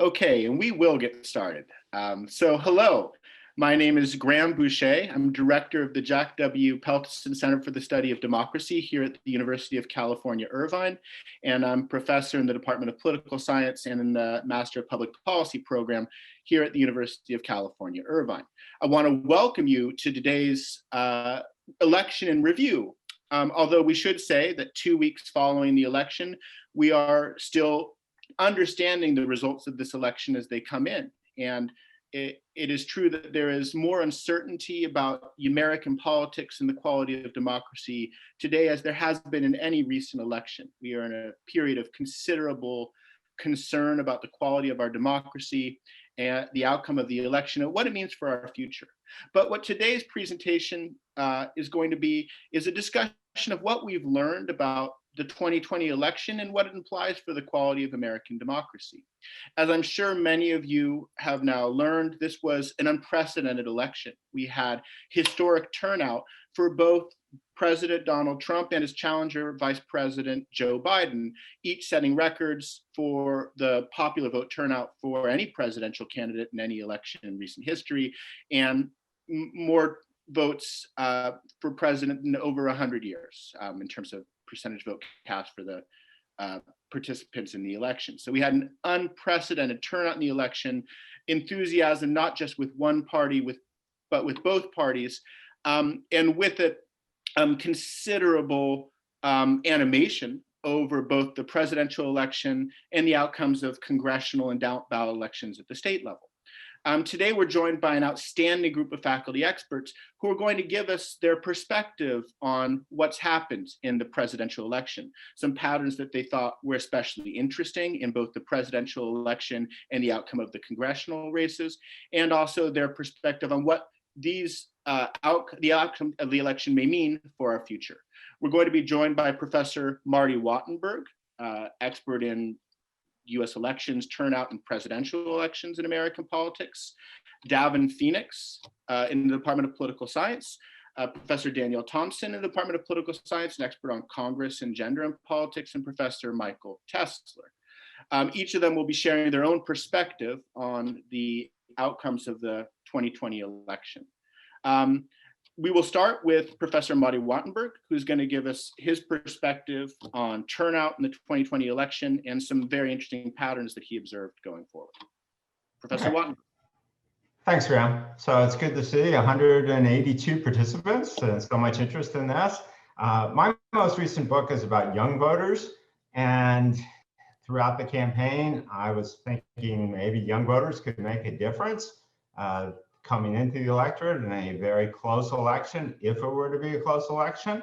Okay, and we will get started. So hello, my name is Graeme Boushey. I'm director of the Jack W. Peltason Center for the Study of Democracy here at the University of California, Irvine, and I'm professor in the Department of Political Science and in the Master of Public Policy program here at the University of California, Irvine. I want to welcome you to today's election in review. Although we should say that 2 weeks following the election, we are still understanding the results of this election as they come in. And it is true that there is more uncertainty about American politics and the quality of democracy today as there has been in any recent election. We are in a period of considerable concern about the quality of our democracy and the outcome of the election and what it means for our future. But what today's presentation is going to be is a discussion of what we've learned about the 2020 election and what it implies for the quality of American democracy. As I'm sure many of you have now learned, this was an unprecedented election. We had historic turnout for both President Donald Trump and his challenger, Vice President Joe Biden, each setting records for the popular vote turnout for any presidential candidate in any election in recent history, and more votes for president in over 100 years in terms of percentage vote cast for the participants in the election. So we had an unprecedented turnout in the election, enthusiasm not just with one party, but with both parties, and with it considerable animation over both the presidential election and the outcomes of congressional and ballot elections at the state level. Today, we're joined by an outstanding group of faculty experts who are going to give us their perspective on what's happened in the presidential election, some patterns that they thought were especially interesting in both the presidential election and the outcome of the congressional races, and also their perspective on what the outcome of the election may mean for our future. We're going to be joined by Professor Marty Wattenberg, expert in US elections, turnout, and presidential elections in American politics, Davin in the Department of Political Science, Professor Danielle Thomsen in the Department of Political Science, an expert on Congress and gender and politics, and Professor Michael Tesler. Each of them will be sharing their own perspective on the outcomes of the 2020 election. We will start with Professor Marty Wattenberg, who's going to give us his perspective on turnout in the 2020 election and some very interesting patterns that he observed going forward. Professor Wattenberg. Thanks, Graeme. So it's good to see 182 participants and so much interest in this. My most recent book is about young voters, and throughout the campaign, I was thinking maybe young voters could make a difference coming into the electorate in a very close election, if it were to be a close election.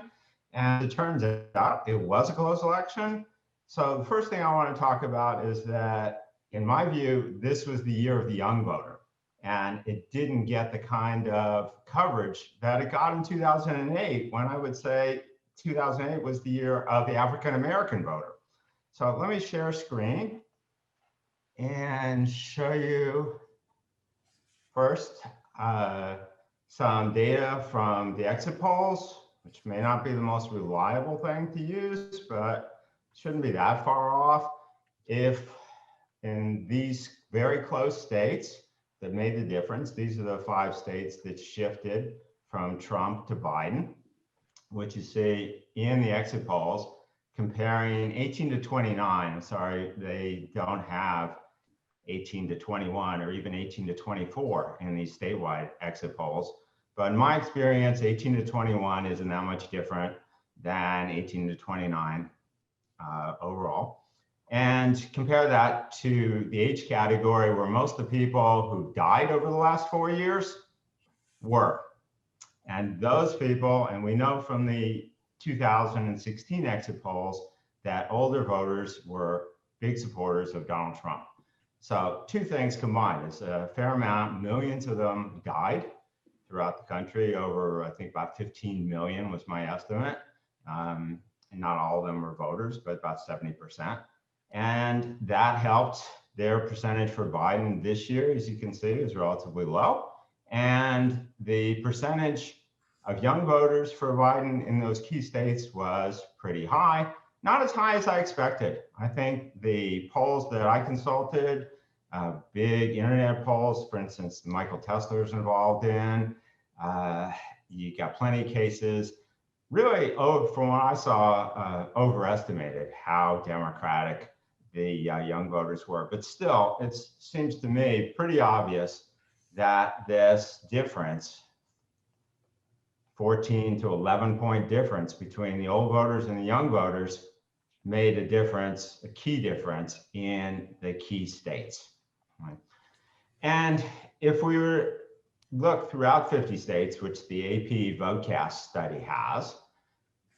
And it turns out it was a close election. So the first thing I want to talk about is that, in my view, this was the year of the young voter. And it didn't get the kind of coverage that it got in 2008, when I would say 2008 was the year of the African-American voter. So let me share a screen and show you first, some data from the exit polls, which may not be the most reliable thing to use, but shouldn't be that far off. If in these very close states that made the difference, these are the 5 states that shifted from Trump to Biden, which you see in the exit polls, comparing 18 to 29. I'm sorry, they don't have 18 to 21 or even 18 to 24 in these statewide exit polls. But in my experience, 18 to 21 isn't that much different than 18 to 29 overall. And compare that to the age category where most of the people who died over the last 4 years were. And those people, and we know from the 2016 exit polls that older voters were big supporters of Donald Trump. So 2 things combined. It's a fair amount, millions of them died throughout the country, over I think about 15 million was my estimate. And not all of them were voters, but about 70%. And that helped their percentage for Biden this year, as you can see, is relatively low. And the percentage of young voters for Biden in those key states was pretty high. Not as high as I expected. I think the polls that I consulted big internet polls, for instance, Michael Tesler is involved in. You got plenty of cases. Really, from what I saw, overestimated how democratic the young voters were. But still, it seems to me pretty obvious that this difference, 14 to 11 point difference between the old voters and the young voters, made a difference, a key difference in the key states. Right? And if we were look throughout 50 states, which the AP Votecast study has,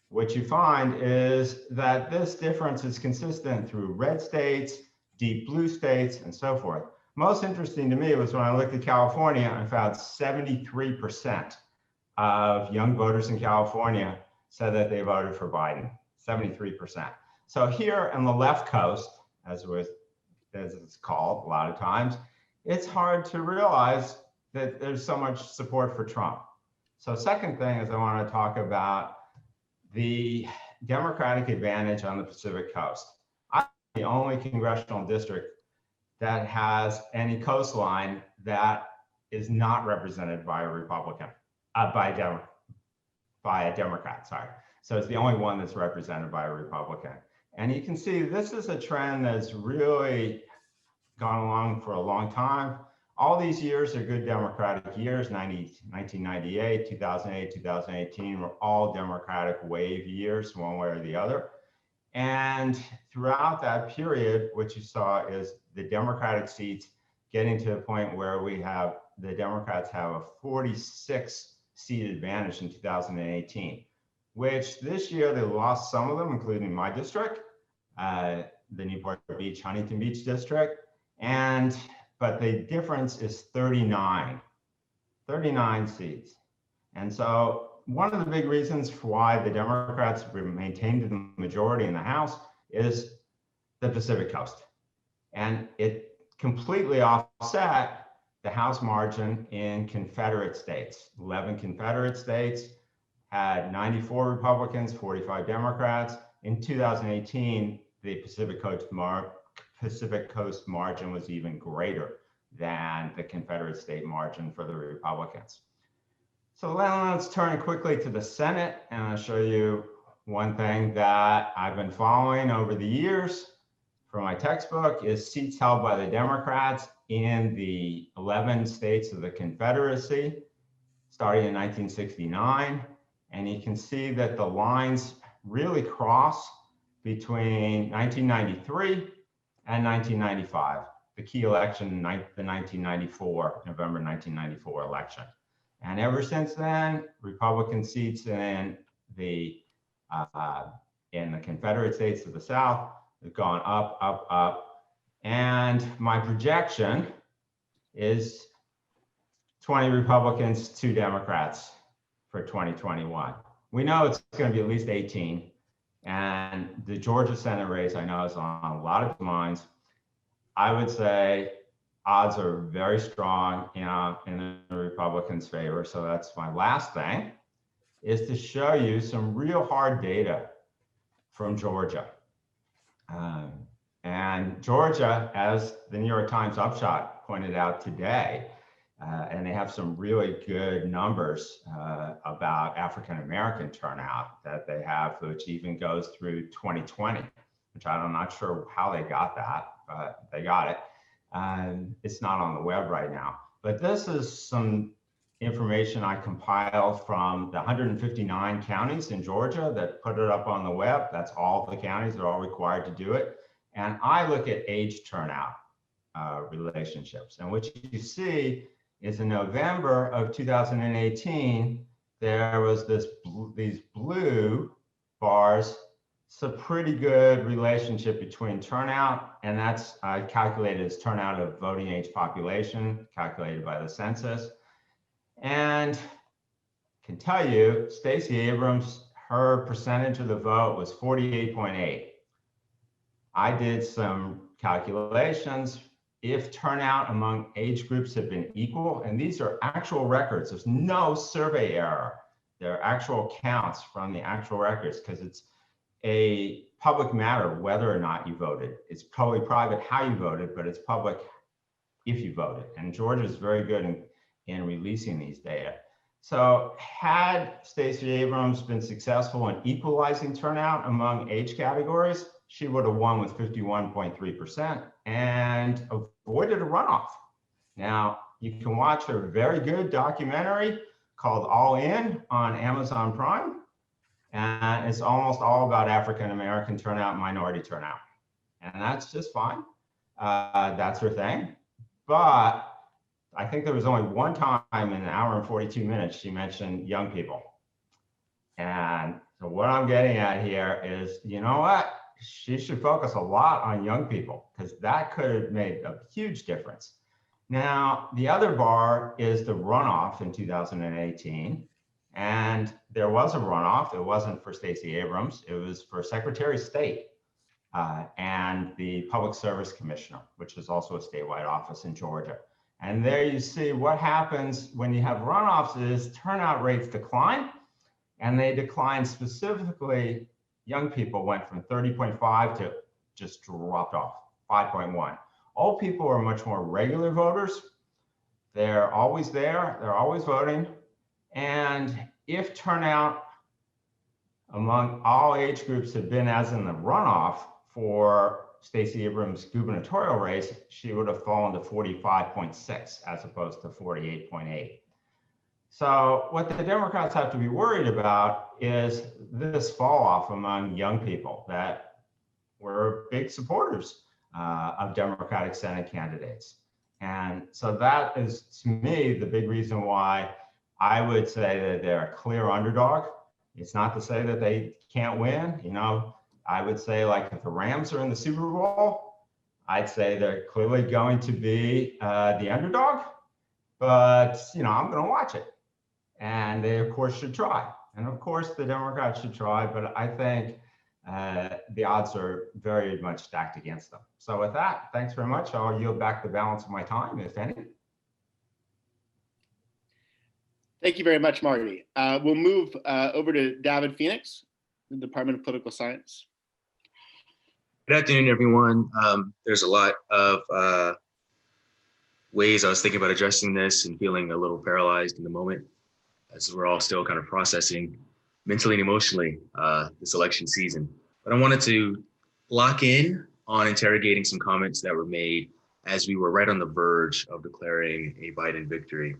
what you find is that this difference is consistent through red states, deep blue states, and so forth. Most interesting to me was when I looked at California, I found 73% of young voters in California said that they voted for Biden, 73%. So here on the left coast, as it's called a lot of times, it's hard to realize that there's so much support for Trump. So second thing is I want to talk about the Democratic advantage on the Pacific Coast. I'm the only congressional district that has any coastline that is not represented by a Republican, by a Democrat, sorry. So it's the only one that's represented by a Republican. And you can see this is a trend that's really gone along for a long time. All these years are good Democratic years. 1998, 2008, 2018 were all Democratic wave years, one way or the other. And throughout that period, what you saw is the Democratic seats getting to a point where the Democrats have a 46 seat advantage in 2018, which this year they lost some of them, including my district, the Newport Beach, Huntington Beach district. But the difference is 39 seats. And so one of the big reasons for why the Democrats maintained the majority in the House is the Pacific Coast. And it completely offset the House margin in Confederate states. 11 Confederate states had 94 Republicans, 45 Democrats. In 2018, the Pacific Coast margin was even greater than the Confederate state margin for the Republicans. So then let's turn quickly to the Senate, and I'll show you one thing that I've been following over the years from my textbook is seats held by the Democrats in the 11 states of the Confederacy, starting in 1969. And you can see that the lines really cross between 1993 and 1995, the key election, the 1994, November 1994 election. And ever since then, Republican seats in the Confederate states of the South have gone up, up, up. And my projection is 20 Republicans, 2 Democrats for 2021. We know it's going to be at least 18. And the Georgia Senate race, I know, is on a lot of minds. I would say odds are very strong, in the Republicans' favor. So that's my last thing, is to show you some real hard data from Georgia. And Georgia, as the New York Times Upshot pointed out today, and they have some really good numbers about African-American turnout that they have, which even goes through 2020, which I'm not sure how they got that, but they got it. It's not on the web right now. But this is some information I compiled from the 159 counties in Georgia that put it up on the web. That's all the counties, they're all required to do it. And I look at age turnout relationships. And what you see is in November of 2018, there was these blue bars. It's a pretty good relationship between turnout, and that's calculated as turnout of voting age population, calculated by the census. And I can tell you, Stacey Abrams, her percentage of the vote was 48.8. I did some calculations. If turnout among age groups had been equal, and these are actual records, there's no survey error. They're actual counts from the actual records, because it's a public matter whether or not you voted. It's totally private how you voted, but it's public if you voted. And Georgia is very good in releasing these data. So had Stacey Abrams been successful in equalizing turnout among age categories, she would have won with 51.3% and avoided a runoff. Now, you can watch a very good documentary called All In on Amazon Prime. And it's almost all about African-American turnout and minority turnout. And that's just fine. That's her thing. But I think there was only one time in an hour and 42 minutes she mentioned young people. And so what I'm getting at here is, you know what? She should focus a lot on young people because that could have made a huge difference. Now, the other bar is the runoff in 2018. And there was a runoff. It wasn't for Stacey Abrams. It was for Secretary of State and the Public Service Commissioner, which is also a statewide office in Georgia. And there you see what happens when you have runoffs is turnout rates decline, and they decline specifically. Young people went from 30.5 to just dropped off, 5.1. Old people are much more regular voters. They're always there, they're always voting. And if turnout among all age groups had been as in the runoff for Stacey Abrams' gubernatorial race, she would have fallen to 45.6 as opposed to 48.8. So what the Democrats have to be worried about is this fall off among young people that were big supporters of Democratic Senate candidates. And so that is, to me, the big reason why I would say that they're a clear underdog. It's not to say that they can't win. You know, I would say, like, if the Rams are in the Super Bowl, I'd say they're clearly going to be the underdog. But, you know, I'm going to watch it. And they, of course, should try. And, of course, the Democrats should try. But I think the odds are very much stacked against them. So with that, thanks very much. I'll yield back the balance of my time, if any. Thank you very much, Marty. We'll move over to Davin Phoenix, the Department of Political Science. Good afternoon, everyone. There's a lot of ways I was thinking about addressing this and feeling a little paralyzed in the moment as we're all still kind of processing mentally and emotionally this election season. But I wanted to lock in on interrogating some comments that were made as we were right on the verge of declaring a Biden victory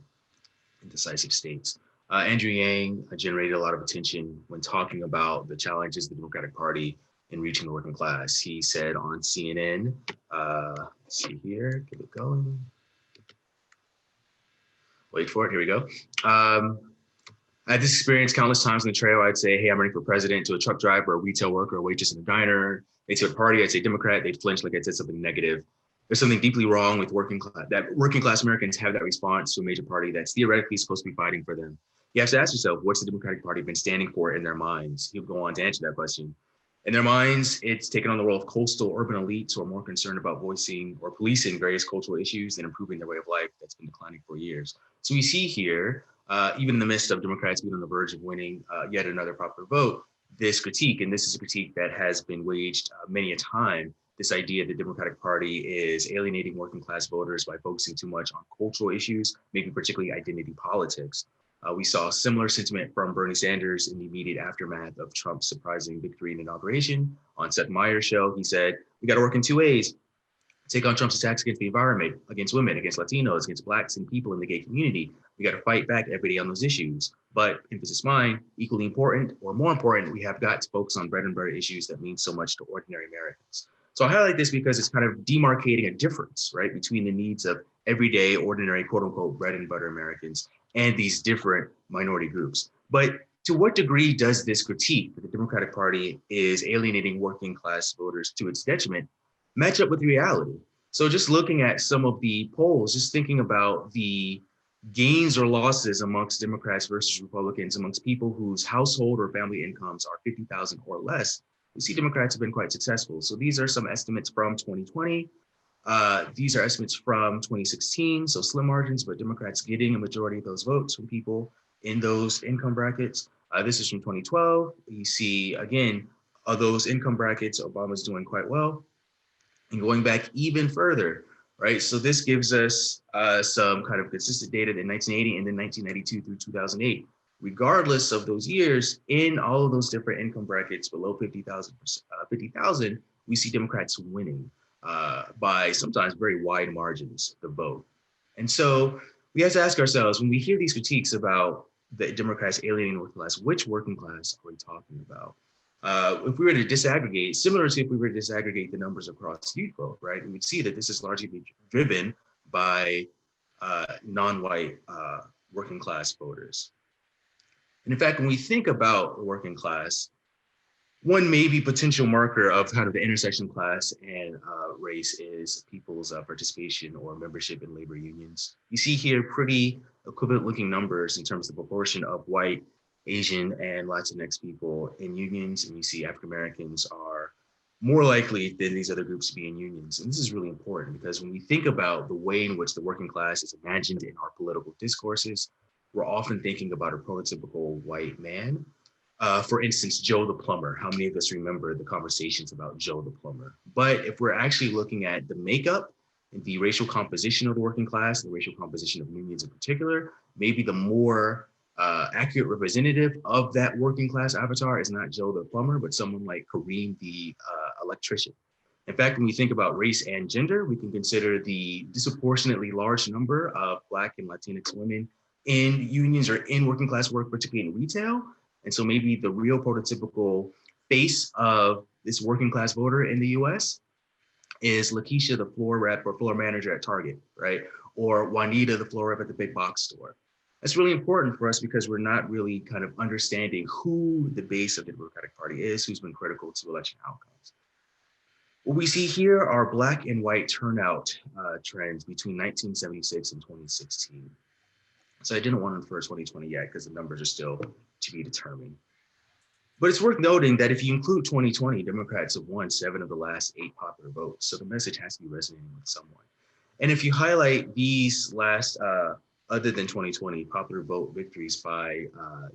in decisive states. Andrew Yang generated a lot of attention when talking about the challenges of the Democratic Party in reaching the working class. He said on CNN, let's see here, get it going. Wait for it, here we go. I had this experience countless times on the trail. I'd say, hey, I'm running for president, to a truck driver, a retail worker, a waitress in a diner. They'd say a party, I'd say Democrat, they'd flinch like I said something negative. There's something deeply wrong with working class Americans have that response to a major party that's theoretically supposed to be fighting for them. You have to ask yourself, what's the Democratic Party been standing for in their minds? He'll go on to answer that question. In their minds, it's taken on the role of coastal urban elites who are more concerned about voicing or policing various cultural issues than improving their way of life that's been declining for years. So we see here, even in the midst of Democrats being on the verge of winning yet another popular vote, this critique, and this is a critique that has been waged many a time, this idea the Democratic Party is alienating working class voters by focusing too much on cultural issues, maybe particularly identity politics. We saw similar sentiment from Bernie Sanders in the immediate aftermath of Trump's surprising victory and inauguration. On Seth Meyers' show, he said, we got to work in two ways. Take on Trump's attacks against the environment, against women, against Latinos, against Blacks and people in the gay community. We got to fight back every day on those issues. But emphasis mine, equally important or more important, we have got to focus on bread and butter issues that mean so much to ordinary Americans. So I highlight this because it's kind of demarcating a difference, right, between the needs of everyday, ordinary, quote unquote, bread and butter Americans and these different minority groups. But to what degree does this critique that the Democratic Party is alienating working class voters to its detriment match up with reality? So just looking at some of the polls, just thinking about the gains or losses amongst Democrats versus Republicans, amongst people whose household or family incomes are 50,000 or less, we see Democrats have been quite successful. So these are some estimates from 2020. These are estimates from 2016, so slim margins, but Democrats getting a majority of those votes from people in those income brackets. This is from 2012. You see, again, of those income brackets, Obama's doing quite well. And going back even further, right? So this gives us some kind of consistent data in 1980 and then 1992 through 2008. Regardless of those years, in all of those different income brackets below 50,000, we see Democrats winning by sometimes very wide margins the vote. And so we have to ask ourselves, when we hear these critiques about the Democrats alienating the working class, which working class are we talking about? If we were to disaggregate, similar to if we were to disaggregate the numbers across youth vote, right, we would see that this is largely driven by non-white working class voters. And in fact, when we think about the working class, one maybe potential marker of kind of the intersection of class and race is people's participation or membership in labor unions. You see here pretty equivalent looking numbers in terms of the proportion of white, Asian, and Latinx people in unions. And you see African Americans are more likely than these other groups to be in unions. And this is really important because when we think about the way in which the working class is imagined in our political discourses, we're often thinking about a prototypical white man. For instance, Joe the plumber. How many of us remember the conversations about Joe the plumber? But if we're actually looking at the makeup and the racial composition of the working class, the racial composition of unions in particular, maybe the more accurate representative of that working class avatar is not Joe the plumber, but someone like Kareem the electrician. In fact, when we think about race and gender, we can consider the disproportionately large number of Black and Latinx women in unions or in working class work, particularly in retail. And so maybe the real prototypical face of this working class voter in the US is Lakeisha, the floor rep or floor manager at Target, right? Or Juanita, the floor rep at the big box store. That's really important for us because we're not really kind of understanding who the base of the Democratic Party is, who's been critical to election outcomes. What we see here are Black and white turnout trends between 1976 and 2016. So I didn't want to first 2020 yet because the numbers are still to be determined. But it's worth noting that if you include 2020, Democrats have won 7 of the last 8 popular votes. So the message has to be resonating with someone. And if you highlight these last, other than 2020, popular vote victories by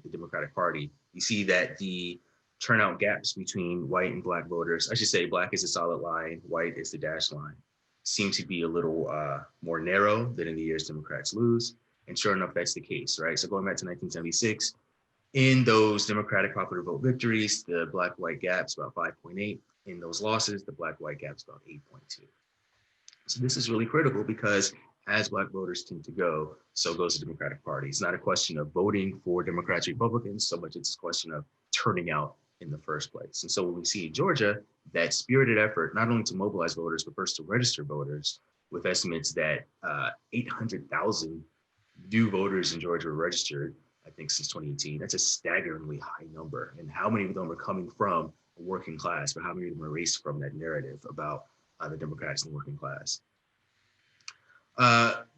the Democratic Party, you see that the turnout gaps between white and Black voters, I should say Black is a solid line, white is the dashed line, seem to be a little more narrow than in the years Democrats lose. And sure enough, that's the case, right? So going back to 1976, in those Democratic popular vote victories, the Black-white gap's about 5.8. In those losses, the Black-white gap's about 8.2. So this is really critical because as Black voters tend to go, so goes the Democratic Party. It's not a question of voting for Democrats, Republicans, so much it's a question of turning out in the first place. And so when we see in Georgia, that spirited effort, not only to mobilize voters, but first to register voters, with estimates that 800,000 new voters in Georgia were registered, I think since 2018, that's a staggeringly high number. And how many of them are coming from a working class, but how many of them are erased from that narrative about the Democrats and the working class?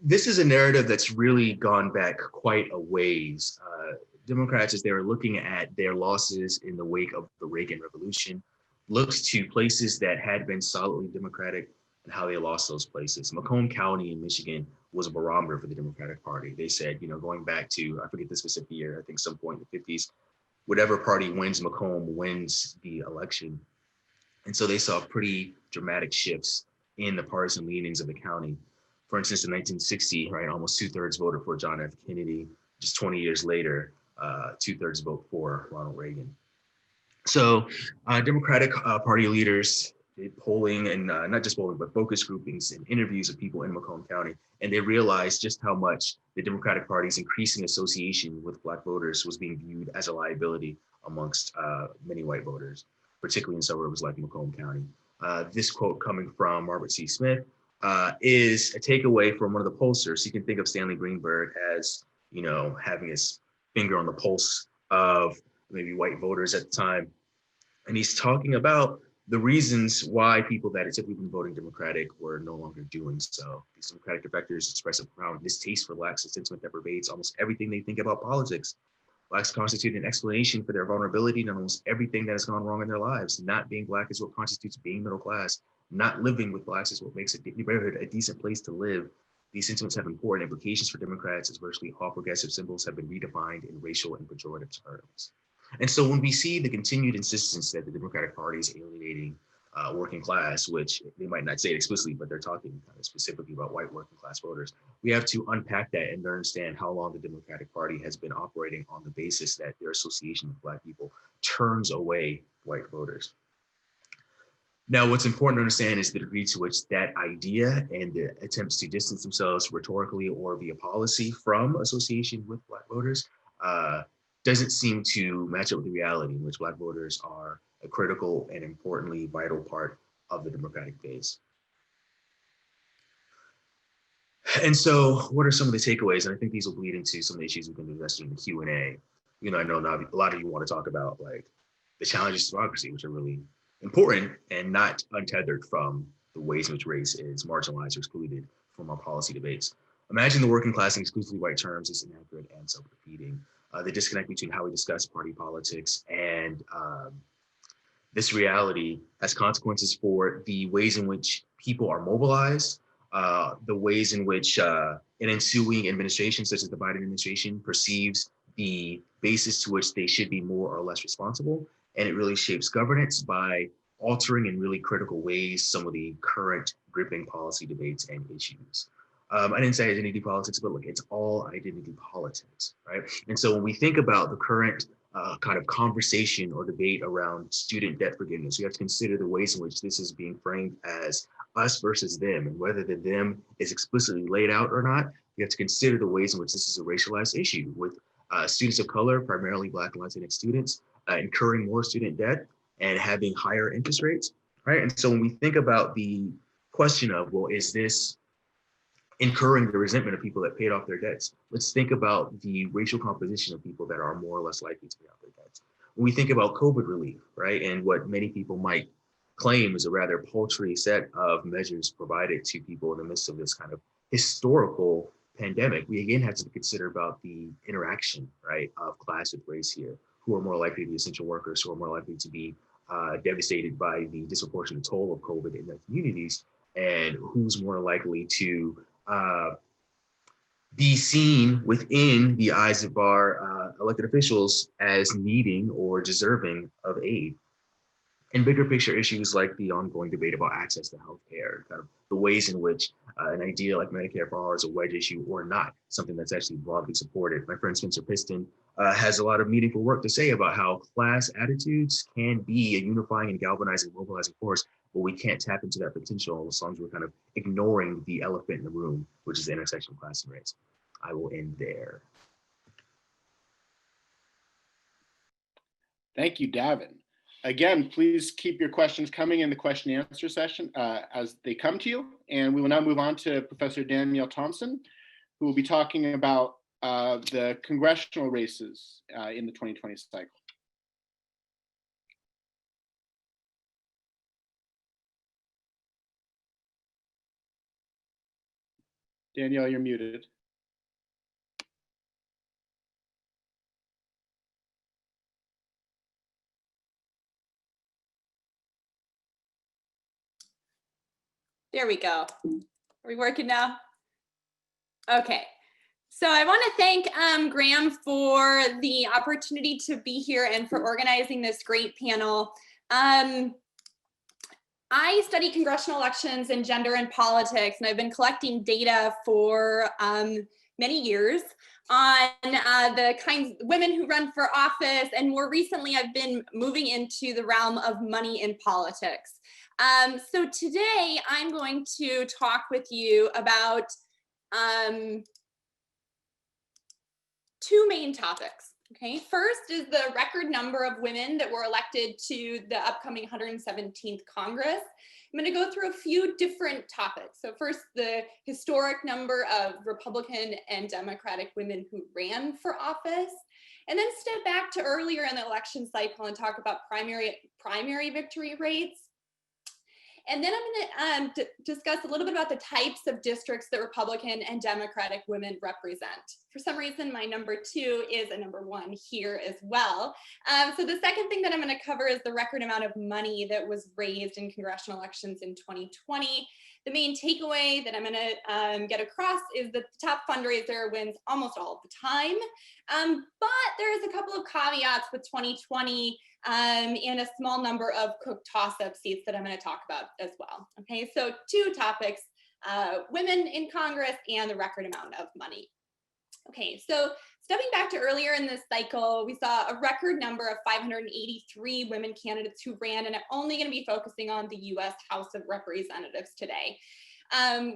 This is a narrative that's really gone back quite a ways. Democrats, as they were looking at their losses in the wake of the Reagan Revolution, looks to places that had been solidly Democratic and how they lost those places. Macomb County in Michigan was a barometer for the Democratic Party. They said, going back to, I forget the specific year, I think some point in the 50s, whatever party wins Macomb wins the election. And so they saw pretty dramatic shifts in the partisan leanings of the county. For instance, in 1960, right, almost 2/3 voted for John F. Kennedy. Just 20 years later, 2/3 vote for Ronald Reagan. So Democratic Party leaders did polling and not just polling, but focus groupings and interviews of people in Macomb County. And they realized just how much the Democratic Party's increasing association with Black voters was being viewed as a liability amongst many white voters, particularly in suburbs like Macomb County. This quote coming from Margaret C. Smith is a takeaway from one of the pollsters. You can think of Stanley Greenberg as, having his finger on the pulse of maybe white voters at the time. And he's talking about the reasons why people that had typically been voting Democratic were no longer doing so. These Democratic defectors express a profound distaste for Blacks, a sentiment that pervades almost everything they think about politics. Blacks constitute an explanation for their vulnerability and almost everything that has gone wrong in their lives. Not being Black is what constitutes being middle class. Not living with Blacks is what makes a neighborhood a decent place to live. These sentiments have important implications for Democrats as virtually all progressive symbols have been redefined in racial and pejorative terms. And so when we see the continued insistence that the Democratic Party is alienating working class, which they might not say it explicitly, but they're talking kind of specifically about white working class voters. We have to unpack that and understand how long the Democratic Party has been operating on the basis that their association with Black people turns away white voters. Now, what's important to understand is the degree to which that idea and the attempts to distance themselves rhetorically or via policy from association with Black voters doesn't seem to match up with the reality in which Black voters are a critical and importantly vital part of the Democratic base. And so what are some of the takeaways? And I think these will bleed into some of the issues we can address in the Q&A. You know, I know now a lot of you want to talk about like the challenges to democracy, which are really important and not untethered from the ways in which race is marginalized or excluded from our policy debates. Imagine the working class in exclusively white terms is inaccurate and self-defeating. The disconnect between how we discuss party politics and this reality has consequences for the ways in which people are mobilized, the ways in which an ensuing administration, such as the Biden administration, perceives the basis to which they should be more or less responsible. And it really shapes governance by altering in really critical ways some of the current gripping policy debates and issues. I didn't say identity politics, but look, it's all identity politics, right? And so when we think about the current kind of conversation or debate around student debt forgiveness, you have to consider the ways in which this is being framed as us versus them, and whether the them is explicitly laid out or not. You have to consider the ways in which this is a racialized issue, with students of color, primarily Black and Latinx students, incurring more student debt and having higher interest rates, right? And so when we think about the question of, well, is this incurring the resentment of people that paid off their debts? Let's think about the racial composition of people that are more or less likely to pay off their debts. When we think about COVID relief, right, and what many people might claim is a rather paltry set of measures provided to people in the midst of this kind of historical pandemic, we again have to consider about the interaction, right, of class with race here. Who are more likely to be essential workers, who are more likely to be devastated by the disproportionate toll of COVID in their communities, and who's more likely to be seen within the eyes of our elected officials as needing or deserving of aid. And bigger picture issues like the ongoing debate about access to healthcare, kind of the ways in which an idea like Medicare for All is a wedge issue or not, something that's actually broadly supported. My friend Spencer Piston has a lot of meaningful work to say about how class attitudes can be a unifying and galvanizing, mobilizing force, but we can't tap into that potential as long as we're kind of ignoring the elephant in the room, which is the intersection of class and race. I will end there. Thank you, Davin. Again, please keep your questions coming in the question and answer session as they come to you. And we will now move on to Professor Danielle Thomsen, who will be talking about the congressional races in the 2020 cycle. Danielle, you're muted. There we go. Are we working now? Okay. So I want to thank Graeme for the opportunity to be here and for organizing this great panel. I study congressional elections and gender and politics, and I've been collecting data for many years on the kinds of women who run for office, and more recently I've been moving into the realm of money in politics. So today I'm going to talk with you about two main topics. Okay, first is the record number of women that were elected to the upcoming 117th Congress. I'm going to go through a few different topics. So first, the historic number of Republican and Democratic women who ran for office, and then step back to earlier in the election cycle and talk about primary victory rates. And then I'm going to discuss a little bit about the types of districts that Republican and Democratic women represent. For some reason, my number 2 is a number 1 here as well. So the second thing that I'm going to cover is the record amount of money that was raised in congressional elections in 2020. The main takeaway that I'm going to get across is that the top fundraiser wins almost all of the time. But there's a couple of caveats with 2020 and a small number of cooked toss-up seats that I'm going to talk about as well. Okay, so two topics, women in Congress and the record amount of money. Okay, so stepping back to earlier in this cycle, we saw a record number of 583 women candidates who ran, and I'm only going to be focusing on the US House of Representatives today.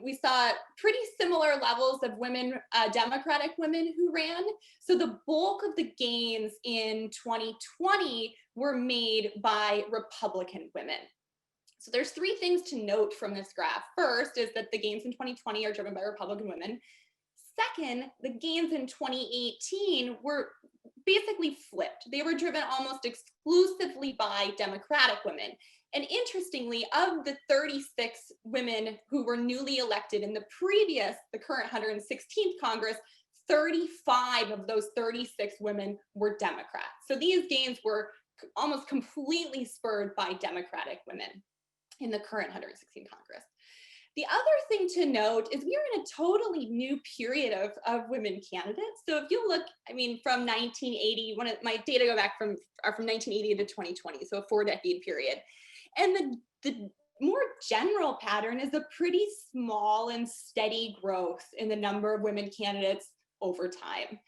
We saw pretty similar levels of women, Democratic women who ran. So the bulk of the gains in 2020 were made by Republican women. So there's three things to note from this graph. First is that the gains in 2020 are driven by Republican women. Second, the gains in 2018 were basically flipped. They were driven almost exclusively by Democratic women. And interestingly, of the 36 women who were newly elected in the current 116th Congress, 35 of those 36 women were Democrats. So these gains were almost completely spurred by Democratic women in the current 116th Congress. The other thing to note is we are in a totally new period of women candidates. So if you look, I mean, from 1980, one of my data go back from 1980 to 2020, so a 4-decade period. And the more general pattern is a pretty small and steady growth in the number of women candidates over time.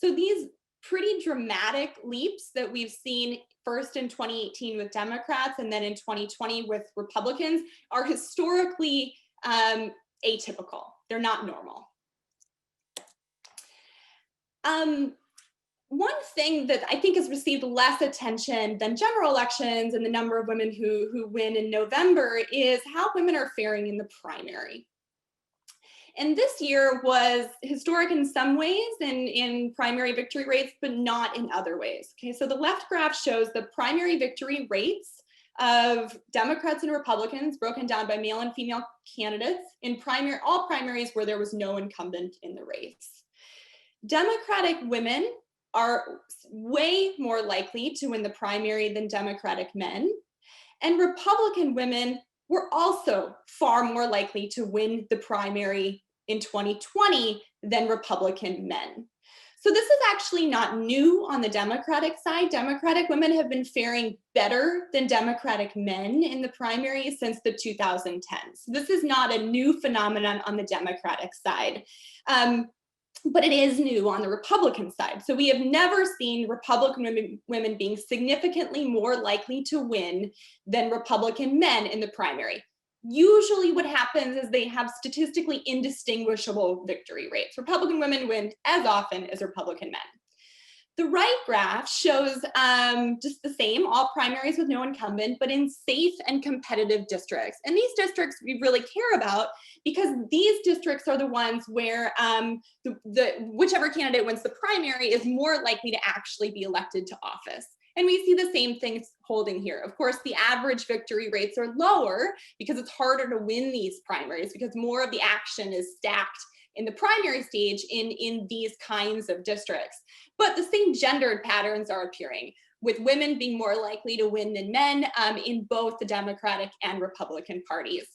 So these pretty dramatic leaps that we've seen first in 2018 with Democrats and then in 2020 with Republicans are historically atypical. They're not normal. One thing that I think has received less attention than general elections and the number of women who win in November is how women are faring in the primary. And this year was historic in some ways in primary victory rates, but not in other ways. Okay, so the left graph shows the primary victory rates of Democrats and Republicans broken down by male and female candidates in all primaries where there was no incumbent in the race. Democratic women are way more likely to win the primary than Democratic men, and Republican women were also far more likely to win the primary in 2020 than Republican men. So this is actually not new on the Democratic side. Democratic women have been faring better than Democratic men in the primary since the 2010s. This is not a new phenomenon on the Democratic side, but it is new on the Republican side. So we have never seen Republican women being significantly more likely to win than Republican men in the primary. Usually what happens is they have statistically indistinguishable victory rates. Republican women win as often as Republican men. The right graph shows just the same, all primaries with no incumbent, but in safe and competitive districts. And these districts we really care about because these districts are the ones where whichever candidate wins the primary is more likely to actually be elected to office. And we see the same things holding here. Of course, the average victory rates are lower because it's harder to win these primaries because more of the action is stacked in the primary stage in these kinds of districts. But the same gendered patterns are appearing, with women being more likely to win than men in both the Democratic and Republican parties.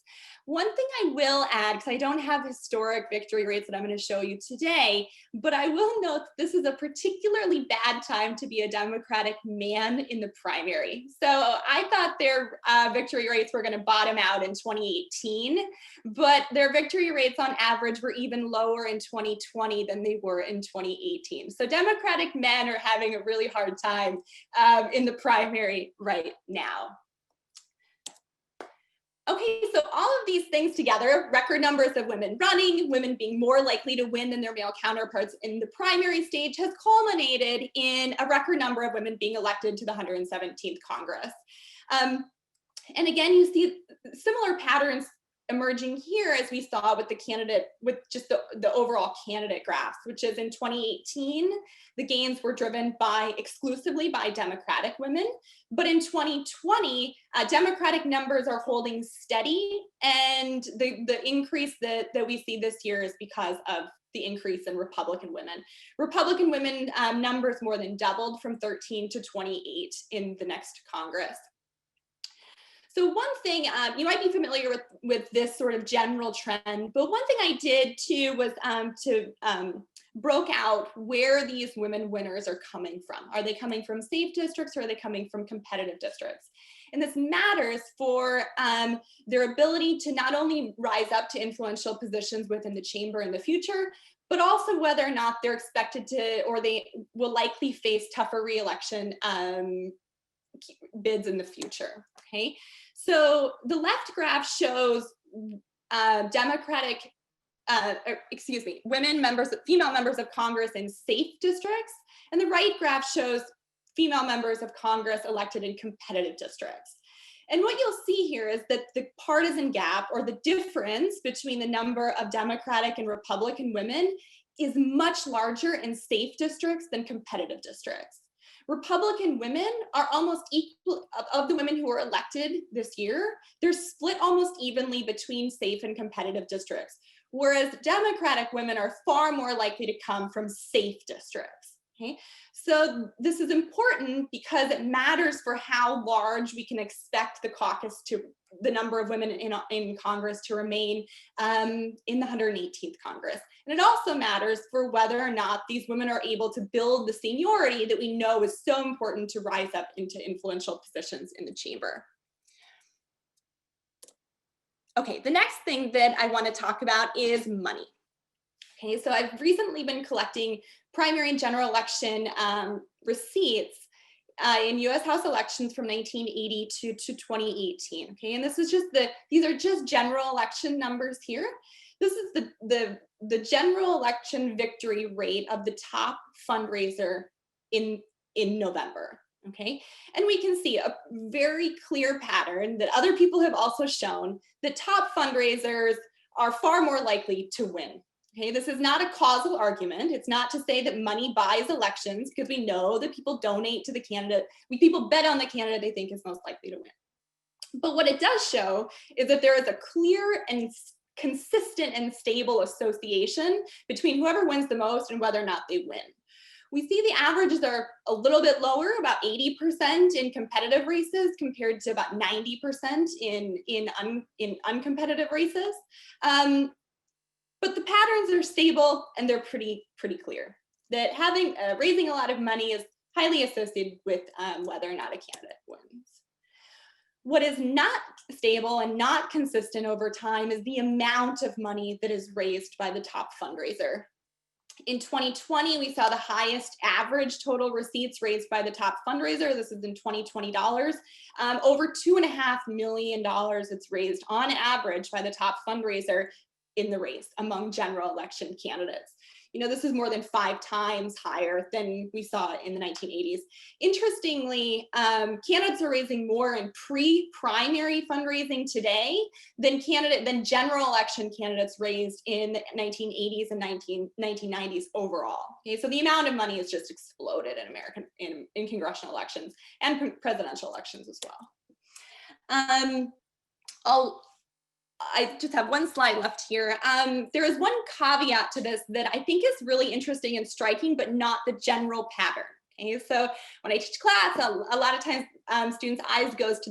One thing I will add, because I don't have historic victory rates that I'm going to show you today, but I will note that this is a particularly bad time to be a Democratic man in the primary. So I thought their victory rates were going to bottom out in 2018, but their victory rates on average were even lower in 2020 than they were in 2018. So Democratic men are having a really hard time in the primary right now. Okay, so all of these things together, record numbers of women running, women being more likely to win than their male counterparts in the primary stage, has culminated in a record number of women being elected to the 117th Congress. And again, you see similar patterns emerging here as we saw with the candidate, with just the overall candidate graphs, which is in 2018, the gains were driven exclusively by Democratic women. But in 2020, Democratic numbers are holding steady, and the increase that we see this year is because of the increase in Republican women. Republican women numbers more than doubled from 13 to 28 in the next Congress. So one thing, you might be familiar with this sort of general trend, but one thing I did too was broke out where these women winners are coming from. Are they coming from safe districts, or are they coming from competitive districts? And this matters for their ability to not only rise up to influential positions within the chamber in the future, but also whether or not they're expected to, or they will likely face tougher re-election bids in the future, okay? So the left graph shows female members of Congress in safe districts, and the right graph shows female members of Congress elected in competitive districts. And what you'll see here is that the partisan gap, or the difference between the number of Democratic and Republican women, is much larger in safe districts than competitive districts. Republican women are almost equal, of the women who were elected this year, they're split almost evenly between safe and competitive districts, whereas Democratic women are far more likely to come from safe districts. Okay, so this is important because it matters for how large we can expect the caucus to, the number of women in Congress to remain in the 118th Congress. And it also matters for whether or not these women are able to build the seniority that we know is so important to rise up into influential positions in the chamber. Okay, the next thing that I want to talk about is money. Okay, so I've recently been collecting primary and general election receipts in US House elections from 1980 to 2018. Okay, and this is just these are just general election numbers here. This is the general election victory rate of the top fundraiser in November. Okay, and we can see a very clear pattern that other people have also shown that top fundraisers are far more likely to win. Okay, this is not a causal argument. It's not to say that money buys elections, because we know that people donate to the candidate. People bet on the candidate they think is most likely to win. But what it does show is that there is a clear and consistent and stable association between whoever wins the most and whether or not they win. We see the averages are a little bit lower, about 80% in competitive races compared to about 90% in uncompetitive races. But the patterns are stable and they're pretty clear. That raising a lot of money is highly associated with whether or not a candidate wins. What is not stable and not consistent over time is the amount of money that is raised by the top fundraiser. In 2020, we saw the highest average total receipts raised by the top fundraiser. This is in 2020 dollars. Over $2.5 million it's raised on average by the top fundraiser in the race among general election candidates. You know, this is more than 5 times higher than we saw in the 1980s. Interestingly, candidates are raising more in pre-primary fundraising today than general election candidates raised in the 1980s and 1990s overall. Okay, so the amount of money has just exploded in congressional elections and presidential elections as well. I just have one slide left here. There is one caveat to this that I think is really interesting and striking, but not the general pattern. Okay, so when I teach class, a lot of times students' eyes go to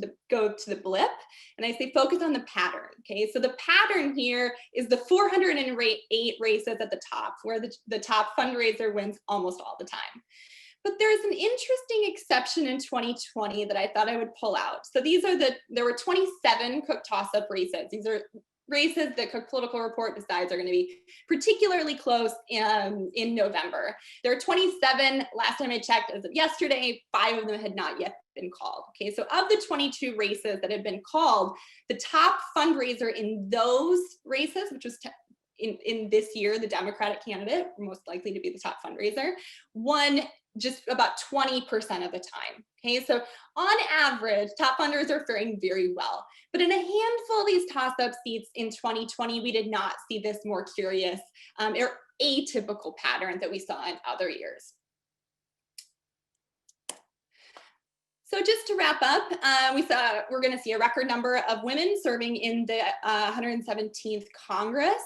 the blip, and I say focus on the pattern. Okay, so the pattern here is the 408 races at the top, where the top fundraiser wins almost all the time. But there's an interesting exception in 2020 that I thought I would pull out. So there were 27 Cook Tossup races. These are races that Cook Political Report decides are going to be particularly close in November. There are 27, last time I checked, as of yesterday, 5 of them had not yet been called. Okay, so of the 22 races that had been called, the top fundraiser in those races, which was in this year, the Democratic candidate, most likely to be the top fundraiser, won just about 20% of the time. Okay, so on average, top funders are faring very well. But in a handful of these toss-up seats in 2020, we did not see this more curious or atypical pattern that we saw in other years. So just to wrap up, we're going to see a record number of women serving in the 117th Congress.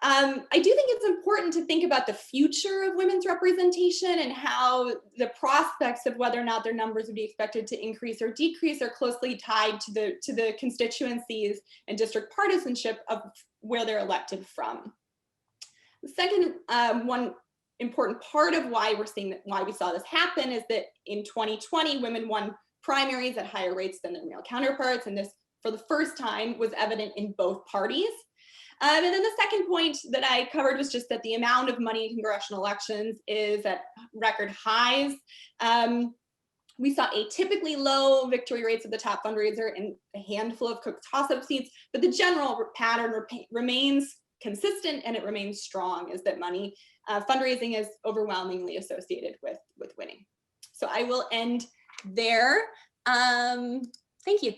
I do think it's important to think about the future of women's representation and how the prospects of whether or not their numbers would be expected to increase or decrease are closely tied to the constituencies and district partisanship of where they're elected from. The second one important part of why we saw this happen is that in 2020, women won primaries at higher rates than their male counterparts, and this, for the first time, was evident in both parties. And then the second point that I covered was just that the amount of money in congressional elections is at record highs. We saw atypically low victory rates of the top fundraiser and a handful of cooked toss-up seats, but the general pattern remains consistent and it remains strong, is that money fundraising is overwhelmingly associated with winning. So I will end there. Thank you.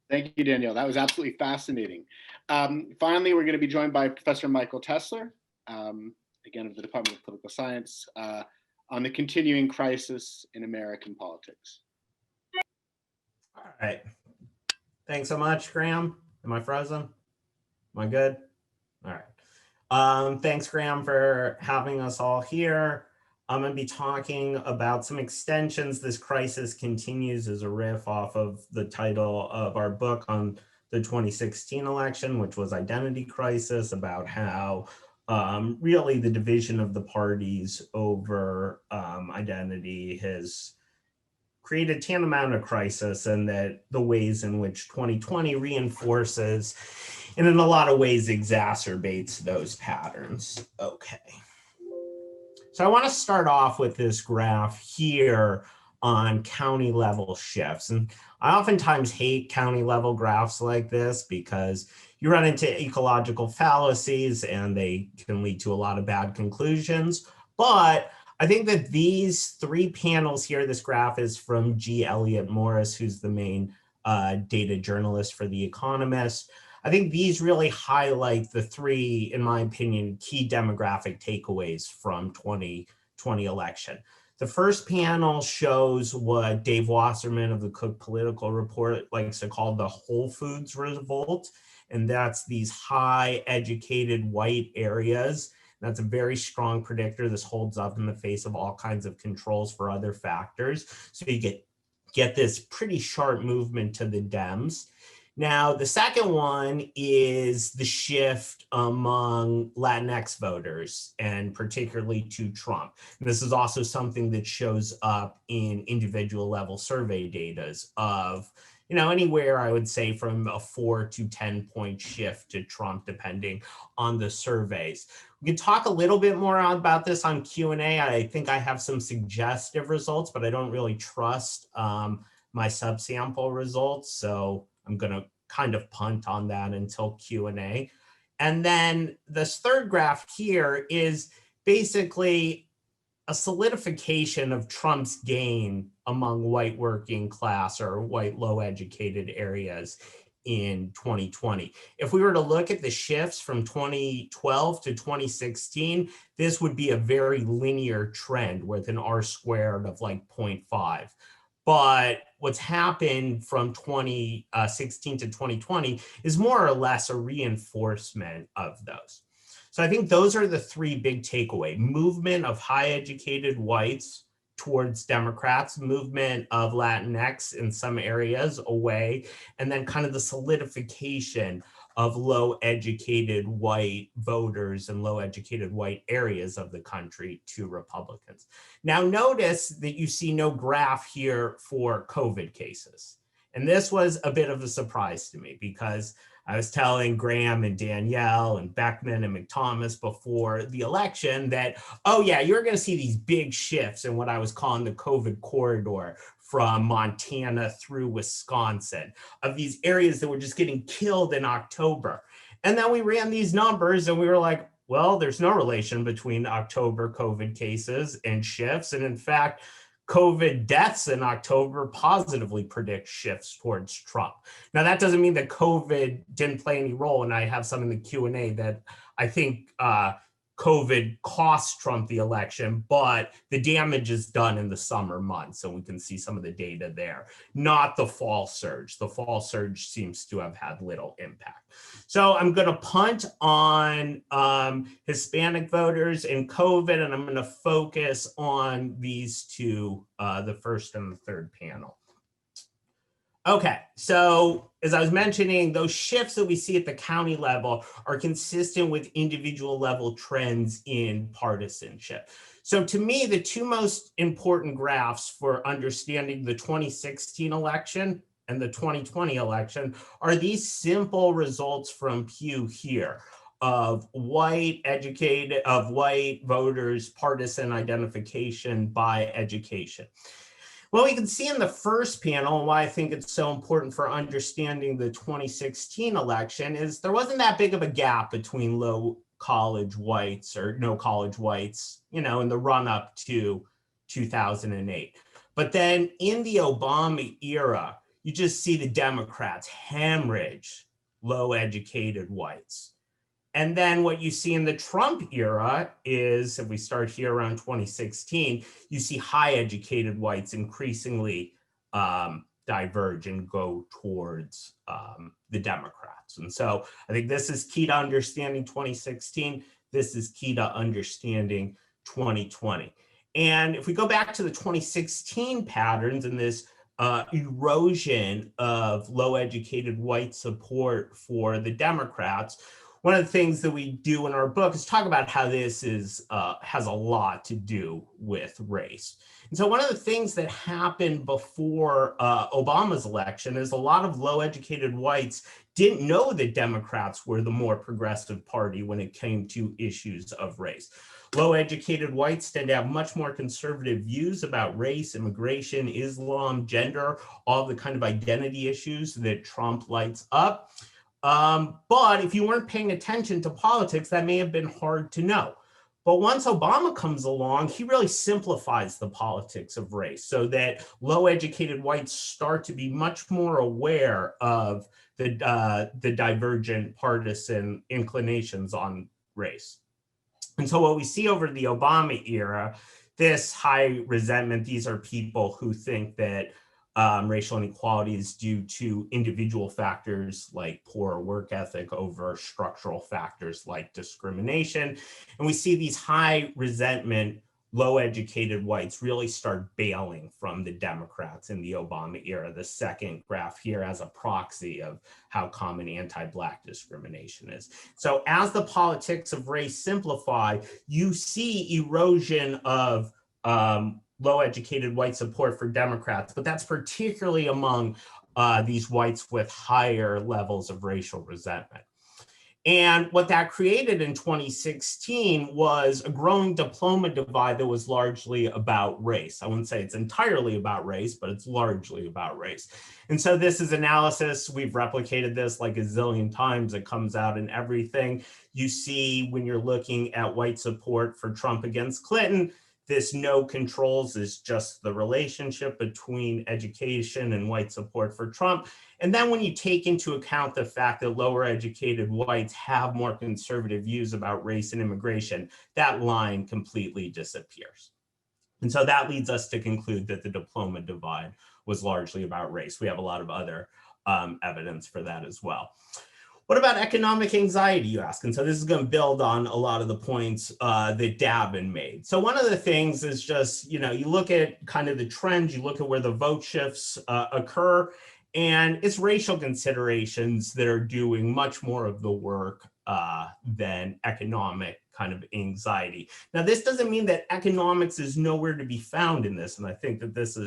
Thank you, Danielle. That was absolutely fascinating. Finally, we're going to be joined by Professor Michael Tesler, again of the Department of Political Science, on the continuing crisis in American politics. All right. Thanks so much, Graeme. Am I frozen? Am I good? All right. Thanks, Graeme, for having us all here. I'm going to be talking about some extensions. This crisis continues as a riff off of the title of our book on the 2016 election, which was Identity Crisis, about how really the division of the parties over identity has created tantamount a crisis, and that the ways in which 2020 reinforces and in a lot of ways exacerbates those patterns. Okay. So I want to start off with this graph here on county level shifts. And I oftentimes hate county level graphs like this because you run into ecological fallacies and they can lead to a lot of bad conclusions. But I think that these three panels here, this graph is from G. Elliott Morris, who's the main data journalist for The Economist. I think these really highlight the three, in my opinion, key demographic takeaways from 2020 election. The first panel shows what Dave Wasserman of the Cook Political Report likes to call the Whole Foods revolt. And that's these high educated white areas. That's a very strong predictor. This holds up in the face of all kinds of controls for other factors. So you get this pretty sharp movement to the Dems. Now, the second one is the shift among Latinx voters, and particularly to Trump. And this is also something that shows up in individual level survey data of, anywhere I would say from a 4 to 10 point shift to Trump, depending on the surveys. We can talk a little bit more about this on Q&A. I think I have some suggestive results, but I don't really trust my subsample results. So I'm going to kind of punt on that until Q&A. And then this third graph here is basically a solidification of Trump's gain among white working class or white low educated areas in 2020. If we were to look at the shifts from 2012 to 2016, this would be a very linear trend with an R squared of like 0.5. But what's happened from 2016 to 2020 is more or less a reinforcement of those. So I think those are the three big takeaway: movement of high educated whites towards Democrats, movement of Latinx in some areas away, and then kind of the solidification of low educated white voters and low educated white areas of the country to Republicans. Now notice that you see no graph here for COVID cases. And this was a bit of a surprise to me because I was telling Graeme and Danielle and Beckman and McThomas before the election that, oh yeah, you're going to see these big shifts in what I was calling the COVID corridor from Montana through Wisconsin, of these areas that were just getting killed in October. And then we ran these numbers and we were like, well, there's no relation between October COVID cases and shifts. And in fact, COVID deaths in October positively predict shifts towards Trump. Now, that doesn't mean that COVID didn't play any role, and I have some in the Q&A that I think COVID cost Trump the election, but the damage is done in the summer months. So we can see some of the data there, not the fall surge. The fall surge seems to have had little impact. So I'm going to punt on Hispanic voters and COVID, and I'm going to focus on these two, the first and the third panel. Okay, so as I was mentioning, those shifts that we see at the county level are consistent with individual level trends in partisanship. So to me, the two most important graphs for understanding the 2016 election and the 2020 election are these simple results from Pew here of white voters' partisan identification by education. What we can see in the first panel, and why I think it's so important for understanding the 2016 election, is there wasn't that big of a gap between low college whites or no college whites, in the run up to 2008. But then in the Obama era, you just see the Democrats hemorrhage low educated whites. And then what you see in the Trump era is, if we start here around 2016, you see high educated whites increasingly diverge and go towards the Democrats. And so I think this is key to understanding 2016. This is key to understanding 2020. And if we go back to the 2016 patterns and this erosion of low educated white support for the Democrats, one of the things that we do in our book is talk about how this is has a lot to do with race. And so one of the things that happened before Obama's election is a lot of low-educated whites didn't know that Democrats were the more progressive party when it came to issues of race. Low-educated whites tend to have much more conservative views about race, immigration, Islam, gender, all the kind of identity issues that Trump lights up. But if you weren't paying attention to politics, that may have been hard to know. But once Obama comes along, he really simplifies the politics of race so that low-educated whites start to be much more aware of the divergent partisan inclinations on race. And so what we see over the Obama era, this high resentment, these are people who think that racial inequality is due to individual factors like poor work ethic over structural factors like discrimination. And we see these high resentment, low educated whites really start bailing from the Democrats in the Obama era. The second graph here as a proxy of how common anti-Black discrimination is. So as the politics of race simplify, you see erosion of low-educated white support for Democrats, but that's particularly among these whites with higher levels of racial resentment. And what that created in 2016 was a growing diploma divide that was largely about race. I wouldn't say it's entirely about race, but it's largely about race. And so this is analysis. We've replicated this like a zillion times. It comes out in everything. You see when you're looking at white support for Trump against Clinton, this no controls is just the relationship between education and white support for Trump. And then when you take into account the fact that lower educated whites have more conservative views about race and immigration, that line completely disappears. And so that leads us to conclude that the diploma divide was largely about race. We have a lot of other evidence for that as well. What about economic anxiety, you ask? And so this is going to build on a lot of the points that Davin made. So one of the things is just, you look at kind of the trends, you look at where the vote shifts occur, and it's racial considerations that are doing much more of the work than economic kind of anxiety. Now, this doesn't mean that economics is nowhere to be found in this, and I think that this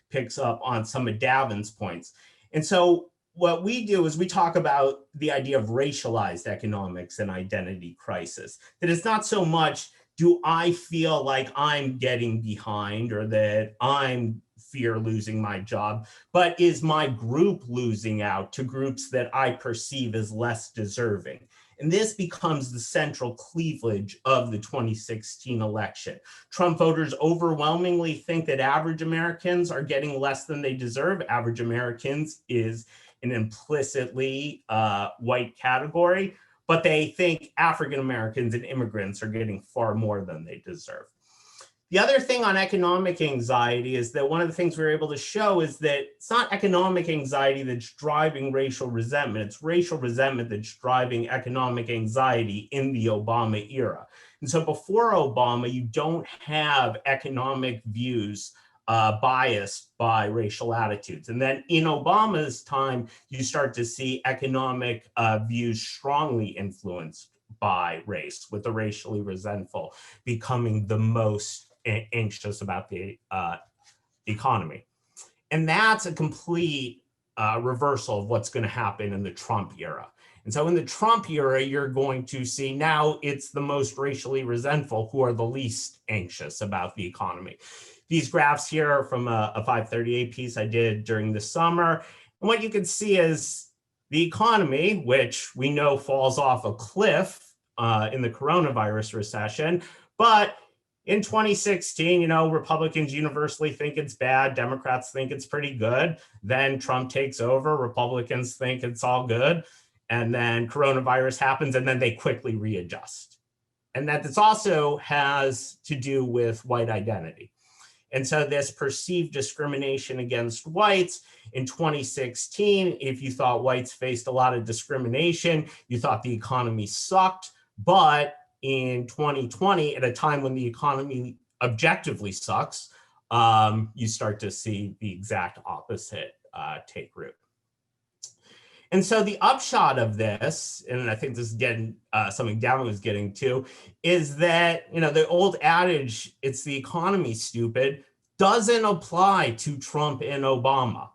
picks up on some of Davin's points. And so what we do is we talk about the idea of racialized economics and identity crisis. That it's not so much, do I feel like I'm getting behind or that I'm fear losing my job, but is my group losing out to groups that I perceive as less deserving? And this becomes the central cleavage of the 2016 election. Trump voters overwhelmingly think that average Americans are getting less than they deserve. Average Americans is an implicitly white category, but they think African Americans and immigrants are getting far more than they deserve. The other thing on economic anxiety is that one of the things we were able to show is that it's not economic anxiety that's driving racial resentment. It's racial resentment that's driving economic anxiety in the Obama era. And so before Obama, you don't have economic views biased by racial attitudes. And then in Obama's time, you start to see economic views strongly influenced by race, with the racially resentful becoming the most anxious about the economy. And that's a complete reversal of what's going to happen in the Trump era. And so in the Trump era, you're going to see now it's the most racially resentful who are the least anxious about the economy. These graphs here are from a 538 piece I did during the summer. And what you can see is the economy, which we know falls off a cliff in the coronavirus recession, but in 2016, Republicans universally think it's bad. Democrats think it's pretty good. Then Trump takes over. Republicans think it's all good. And then coronavirus happens, and then they quickly readjust. And that this also has to do with white identity. And so this perceived discrimination against whites in 2016, if you thought whites faced a lot of discrimination, you thought the economy sucked. But in 2020, at a time when the economy objectively sucks, you start to see the exact opposite take root. And so the upshot of this, and I think this is getting something Davin was getting to, is that the old adage, it's the economy, stupid, doesn't apply to Trump and Obama.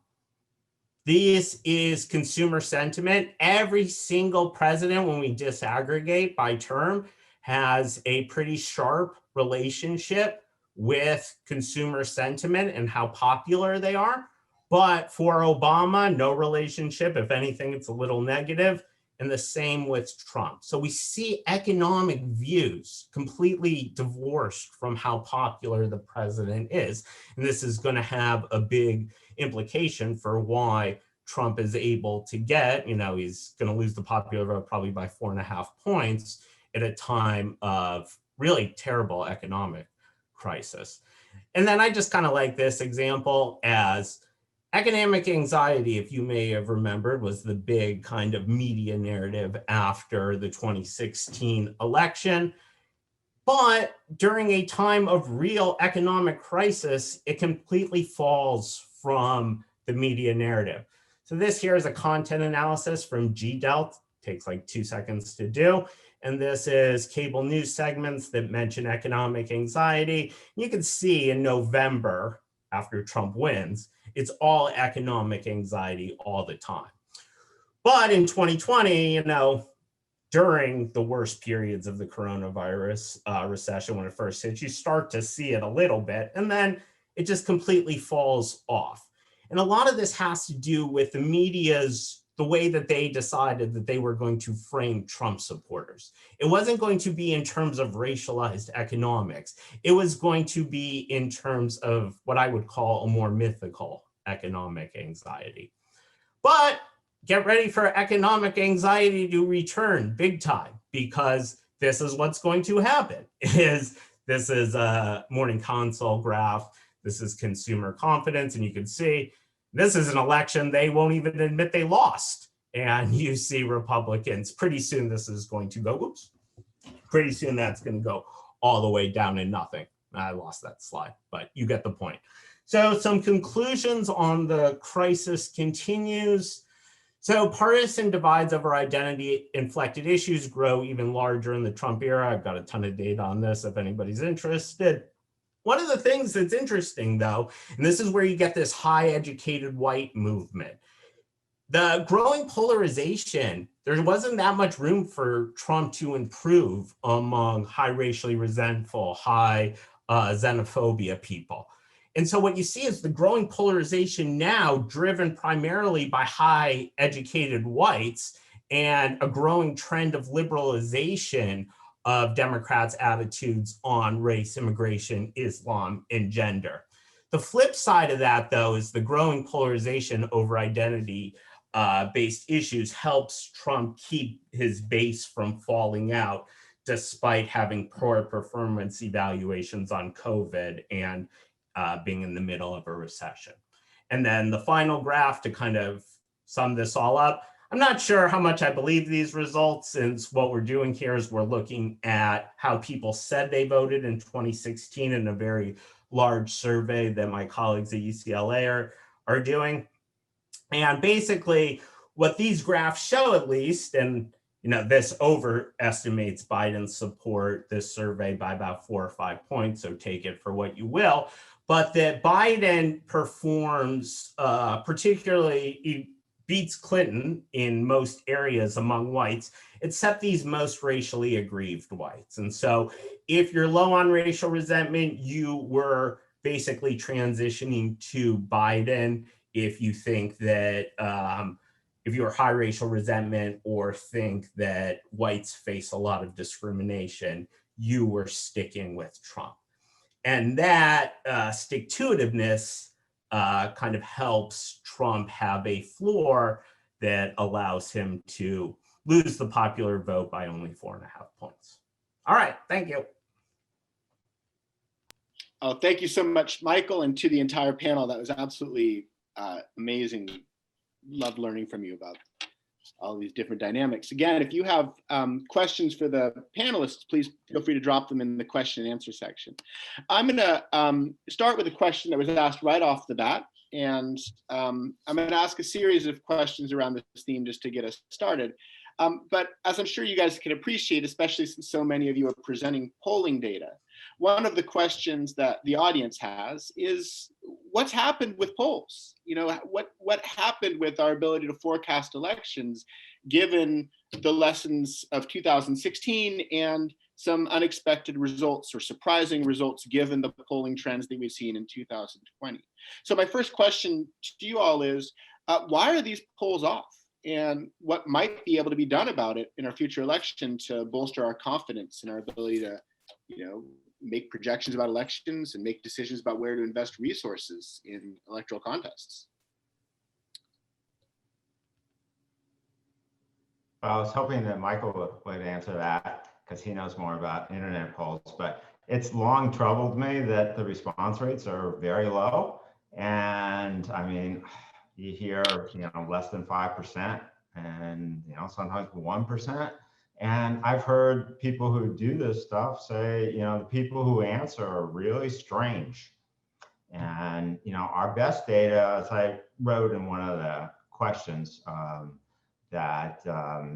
This is consumer sentiment. Every single president, when we disaggregate by term, has a pretty sharp relationship with consumer sentiment and how popular they are. But for Obama, no relationship. If anything, it's a little negative. And the same with Trump. So we see economic views completely divorced from how popular the president is. And this is going to have a big implication for why Trump is able to get, he's going to lose the popular vote probably by 4.5 points at a time of really terrible economic crisis. And then I just kind of like this example as economic anxiety, if you may have remembered, was the big kind of media narrative after the 2016 election. But during a time of real economic crisis, it completely falls from the media narrative. So this here is a content analysis from GDELT, takes like 2 seconds to do. And this is cable news segments that mention economic anxiety. You can see in November, after Trump wins, it's all economic anxiety all the time. But in 2020, during the worst periods of the coronavirus recession, when it first hits, you start to see it a little bit, and then it just completely falls off. And a lot of this has to do with the media's, the way that they decided that they were going to frame Trump supporters. It wasn't going to be in terms of racialized economics. It was going to be in terms of what I would call a more mythical economic anxiety. But get ready for economic anxiety to return big time, because this is what's going to happen. This is a morning console graph. This is consumer confidence, and you can see this is an election they won't even admit they lost. And you see Republicans, pretty soon this is going to go, pretty soon that's going to go all the way down to nothing. I lost that slide, but you get the point. So some conclusions on the crisis continues. So partisan divides over identity-inflected issues grow even larger in the Trump era. I've got a ton of data on this if anybody's interested. One of the things that's interesting, though, and this is where you get this high educated white movement, the growing polarization, there wasn't that much room for Trump to improve among high racially resentful, high xenophobia people. And so what you see is the growing polarization now driven primarily by high educated whites and a growing trend of liberalization of Democrats' attitudes on race, immigration, Islam, and gender. The flip side of that, though, is the growing polarization over identity based issues helps Trump keep his base from falling out, despite having poor performance evaluations on COVID and being in the middle of a recession. And then the final graph to kind of sum this all up, I'm not sure how much I believe these results, since what we're doing here is we're looking at how people said they voted in 2016 in a very large survey that my colleagues at UCLA are doing. And basically what these graphs show, at least, and this overestimates Biden's support, this survey, by about 4 or 5 points, so take it for what you will, but that Biden performs particularly, he beats Clinton in most areas among whites, except these most racially aggrieved whites. And so if you're low on racial resentment, you were basically transitioning to Biden. If you think that, if you're high racial resentment or think that whites face a lot of discrimination, you were sticking with Trump. And that stick-to-itiveness kind of helps Trump have a floor that allows him to lose the popular vote by only 4.5 points. All right, thank you. Oh, thank you so much, Michael, and to the entire panel. That was absolutely amazing. Love learning from you about all these different dynamics. Again, if you have questions for the panelists, please feel free to drop them in the question and answer section. I'm going to start with a question that was asked right off the bat, and I'm going to ask a series of questions around this theme just to get us started. But as I'm sure you guys can appreciate, especially since so many of you are presenting polling data, one of the questions that the audience has is, what's happened with polls? What happened with our ability to forecast elections, given the lessons of 2016 and some unexpected results or surprising results given the polling trends that we've seen in 2020? So my first question to you all is, why are these polls off? And what might be able to be done about it in our future election to bolster our confidence in our ability to, make projections about elections and make decisions about where to invest resources in electoral contests? I was hoping that Michael would answer that because he knows more about internet polls, but it's long troubled me that the response rates are very low. And I mean, you hear, less than 5% and, sometimes 1%. And I've heard people who do this stuff say, the people who answer are really strange. And, our best data, as I wrote in one of the questions that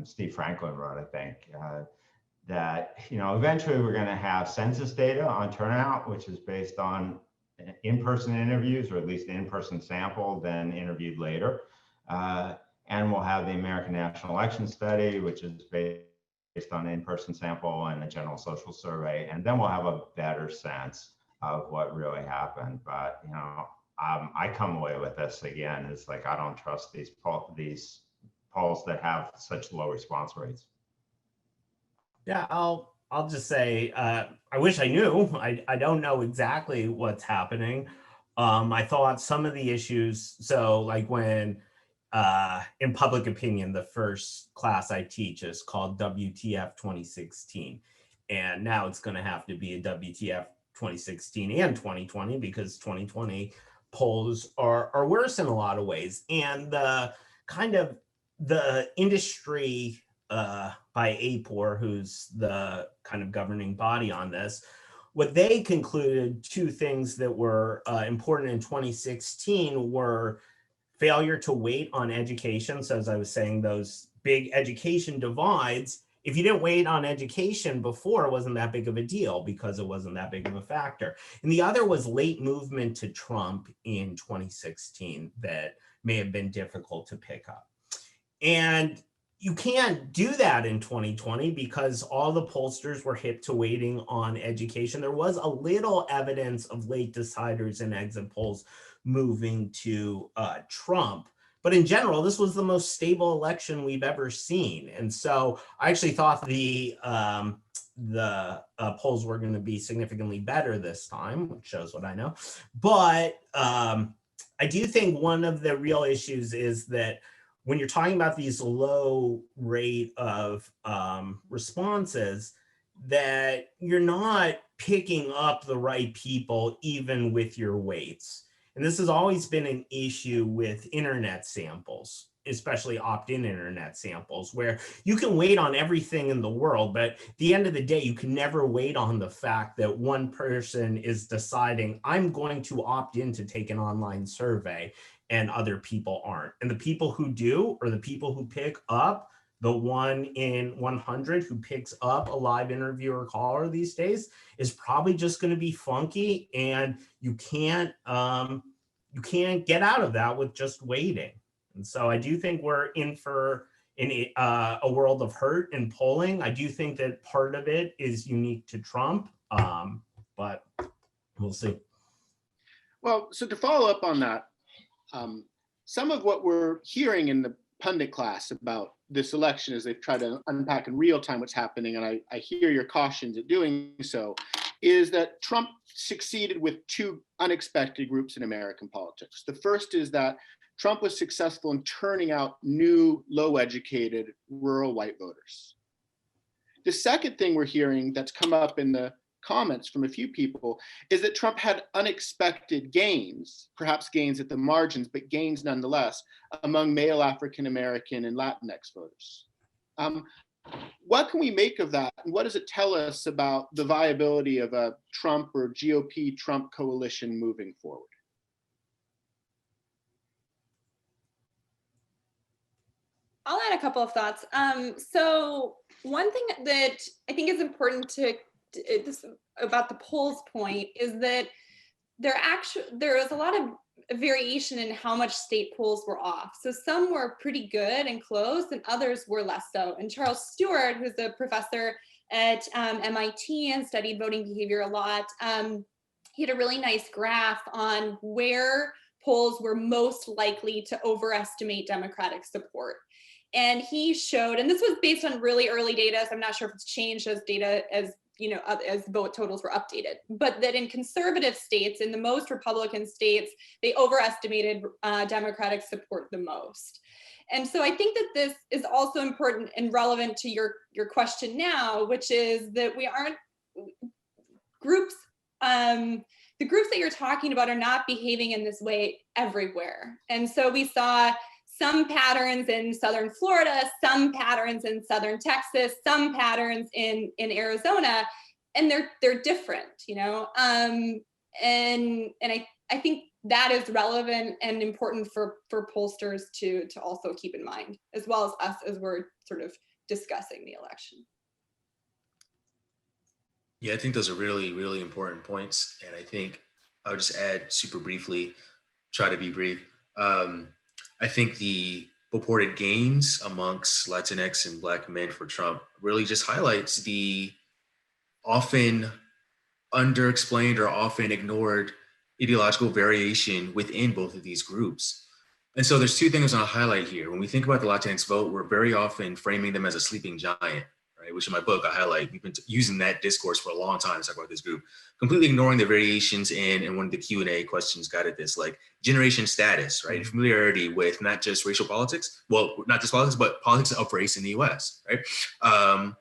Steve Franklin wrote, I think, that, eventually we're going to have census data on turnout, which is based on in-person interviews, or at least in-person sample, then interviewed later. And we'll have the American National Election Study, which is based on in-person sample and a general social survey. And then we'll have a better sense of what really happened. But, I come away with this again, is like, I don't trust these polls that have such low response rates. Yeah, I'll just say, I wish I knew. I don't know exactly what's happening. I thought some of the issues, so like when in public opinion, the first class I teach is called WTF 2016. And now it's going to have to be a WTF 2016 and 2020, because 2020 polls are worse in a lot of ways. And the kind of the industry by APOR, who's the kind of governing body on this, what they concluded, two things that were important in 2016 were failure to wait on education. So as I was saying, those big education divides, if you didn't wait on education before, it wasn't that big of a deal because it wasn't that big of a factor. And the other was late movement to Trump in 2016 that may have been difficult to pick up. And you can't do that in 2020 because all the pollsters were hip to waiting on education. There was a little evidence of late deciders in exit polls moving to Trump. But in general, this was the most stable election we've ever seen. And so I actually thought the polls were going to be significantly better this time, which shows what I know. But I do think one of the real issues is that when you're talking about these low rate of responses, that you're not picking up the right people even with your weights. And this has always been an issue with internet samples, especially opt-in internet samples, where you can wait on everything in the world, but at the end of the day, you can never wait on the fact that one person is deciding, I'm going to opt in to take an online survey, and other people aren't. And the people who do, or the people who pick up, the 1 in 100 who picks up a live interview or caller these days, is probably just going to be funky, and you can't get out of that with just waiting. And so I do think we're in for a world of hurt in polling. I do think that part of it is unique to Trump, but we'll see. Well, so to follow up on that, some of what we're hearing in the pundit class about this election as they've tried to unpack in real time what's happening, and I hear your cautions at doing so, is that Trump succeeded with two unexpected groups in American politics. The first is that Trump was successful in turning out new, low-educated, rural white voters. The second thing we're hearing that's come up in the comments from a few people is that Trump had unexpected gains, perhaps gains at the margins, but gains nonetheless, among male African-American and Latinx voters. What can we make of that? And what does it tell us about the viability of a Trump or GOP-Trump coalition moving forward? I'll add a couple of thoughts. So one thing that I think is important about the polls point is that there was a lot of variation in how much state polls were off. So some were pretty good and close, and others were less so. And Charles Stewart, who's a professor at MIT and studied voting behavior a lot, he had a really nice graph on where polls were most likely to overestimate Democratic support. And he showed, and this was based on really early data, so I'm not sure if it's changed as data as vote totals were updated, but that in conservative states, in the most Republican states, they overestimated Democratic support the most. And so I think that this is also important and relevant to your question now, which is that we aren't groups, the groups that you're talking about are not behaving in this way everywhere. And so we saw some patterns in Southern Florida, some patterns in Southern Texas, some patterns in Arizona, and they're different, and I think that is relevant and important for pollsters to also keep in mind, as well as us as we're sort of discussing the election. Yeah, I think those are really, really important points. And I think I'll just add super briefly, try to be brief. I think the purported gains amongst Latinx and Black men for Trump really just highlights the often underexplained or often ignored ideological variation within both of these groups. And so there's two things I want to highlight here. When we think about the Latinx vote, we're very often framing them as a sleeping giant, right? Which in my book I highlight. We've been using that discourse for a long time to talk about this group, completely ignoring the variations in, and one of the Q&A questions got at this, like generation status, right? Familiarity with not just racial politics, well, not just politics, but politics of race in the US, right?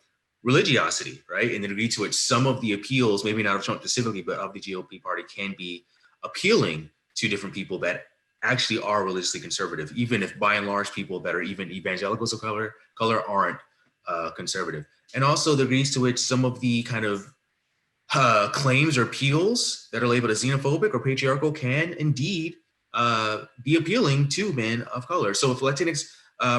Religiosity, right? And the degree to which some of the appeals, maybe not of Trump specifically, but of the GOP party can be appealing to different people that actually are religiously conservative, even if by and large people that are even evangelicals of color aren't conservative. And also the degrees to which some of the kind of claims or appeals that are labeled as xenophobic or patriarchal can indeed be appealing to men of color. So with Latinx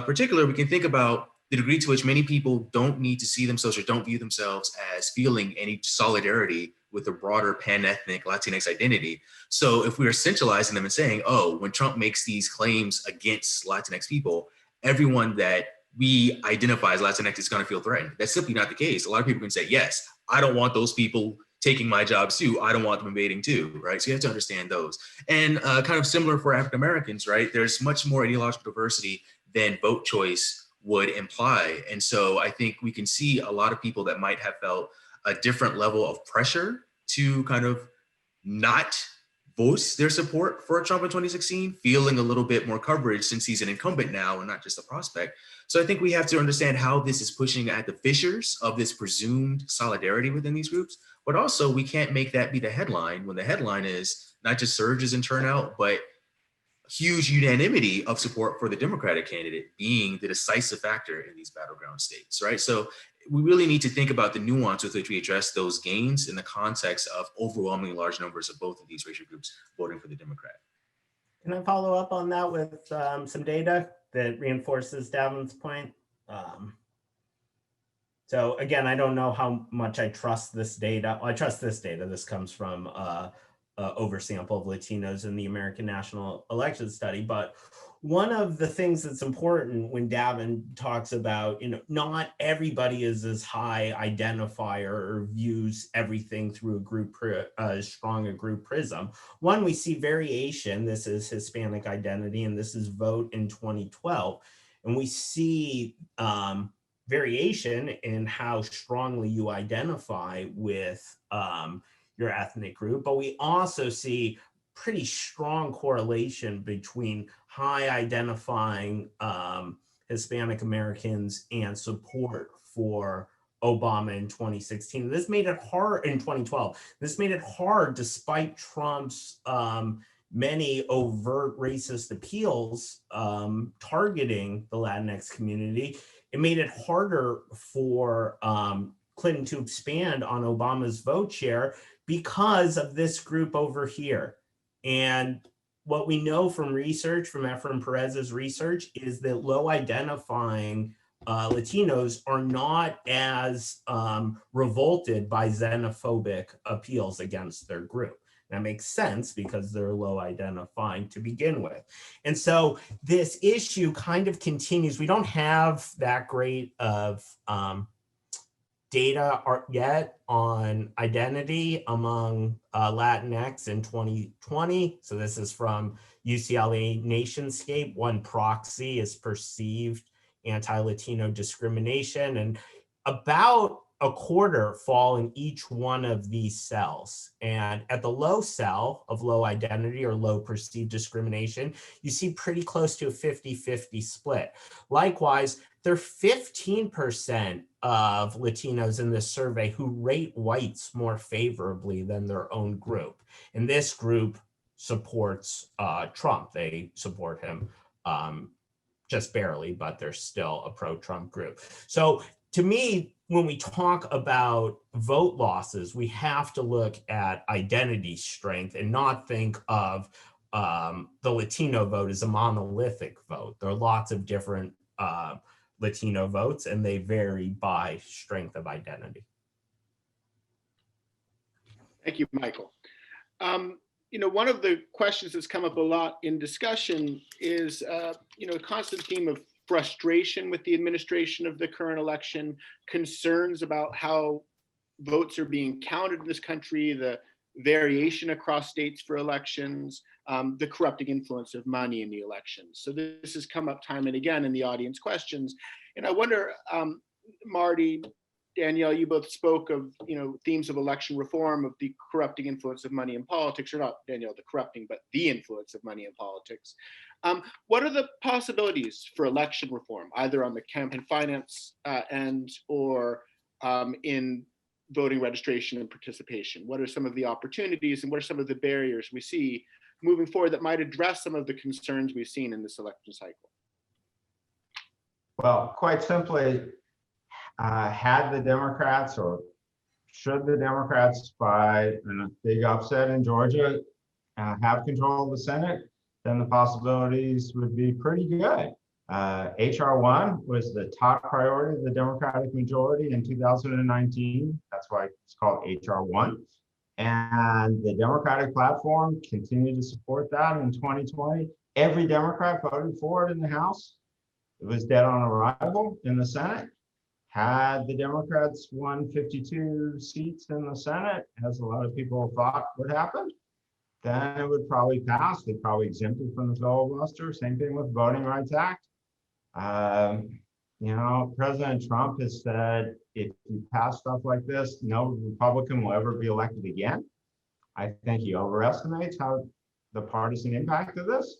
particular, we can think about the degree to which many people don't need to see themselves or don't view themselves as feeling any solidarity with the broader pan-ethnic Latinx identity. So if we are centralizing them and saying, oh, when Trump makes these claims against Latinx people, everyone that we identify as Latinx is going to feel threatened. That's simply not the case. A lot of people can say, yes, I don't want those people taking my jobs too. I don't want them invading too, right? So you have to understand those. And kind of similar for African Americans, right? There's much more ideological diversity than vote choice would imply. And so I think we can see a lot of people that might have felt a different level of pressure to kind of not voice their support for Trump in 2016, feeling a little bit more coverage since he's an incumbent now and not just a prospect. So I think we have to understand how this is pushing at the fissures of this presumed solidarity within these groups, but also we can't make that be the headline when the headline is not just surges in turnout, but huge unanimity of support for the Democratic candidate being the decisive factor in these battleground states, right? So we really need to think about the nuance with which we address those gains in the context of overwhelmingly large numbers of both of these racial groups voting for the Democrat. Can I follow up on that with some data that reinforces Davin's point? So again, I don't know how much I trust this data. Well, I trust this data. This comes from oversample of Latinos in the American National Election Study. But one of the things that's important when Davin talks about, not everybody is as high identifier or views everything through a group, strong a group prism. One, we see variation. This is Hispanic identity, and this is vote in 2012. And we see variation in how strongly you identify with your ethnic group, but we also see pretty strong correlation between high identifying Hispanic Americans and support for Obama in 2016. This made it hard in 2012. This made it hard despite Trump's many overt racist appeals targeting the Latinx community. It made it harder for Clinton to expand on Obama's vote share because of this group over here. And what we know from research, from Efrain Perez's research, is that low identifying Latinos are not as revolted by xenophobic appeals against their group. That makes sense because they're low identifying to begin with. And so this issue kind of continues. We don't have that great of data yet on identity among Latinx in 2020. So this is from UCLA Nationscape. One proxy is perceived anti-Latino discrimination, and about a quarter fall in each one of these cells. And at the low cell of low identity or low perceived discrimination, you see pretty close to a 50-50 split. Likewise, there are 15% of Latinos in this survey who rate whites more favorably than their own group. And this group supports Trump. They support him just barely, but they're still a pro-Trump group. So to me, when we talk about vote losses, we have to look at identity strength and not think of the Latino vote as a monolithic vote. There are lots of different Latino votes, and they vary by strength of identity. Thank you, Michael. One of the questions that's come up a lot in discussion is, a constant theme of frustration with the administration of the current election, concerns about how votes are being counted in this country, the variation across states for elections, the corrupting influence of money in the elections. So this has come up time and again in the audience questions. And I wonder, Marty, Danielle, you both spoke of, themes of election reform, of the corrupting influence of money in politics, or not Danielle, the corrupting, but the influence of money in politics. What are the possibilities for election reform, either on the campaign finance end or in voting registration and participation? What are some of the opportunities and what are some of the barriers we see moving forward that might address some of the concerns we've seen in this election cycle? Well, quite simply, had the Democrats, or should the Democrats, by a big upset in Georgia, have control of the Senate, then the possibilities would be pretty good. HR 1 was the top priority of the Democratic majority in 2019. That's why it's called HR 1. And the Democratic platform continued to support that in 2020. Every Democrat voted for it in the House. It was dead on arrival in the Senate. Had the Democrats won 52 seats in the Senate, as a lot of people thought would happen, then it would probably pass. They'd probably exempt it from the filibuster. Same thing with Voting Rights Act. President Trump has said, if you pass stuff like this, no Republican will ever be elected again. I think he overestimates how the partisan impact of this,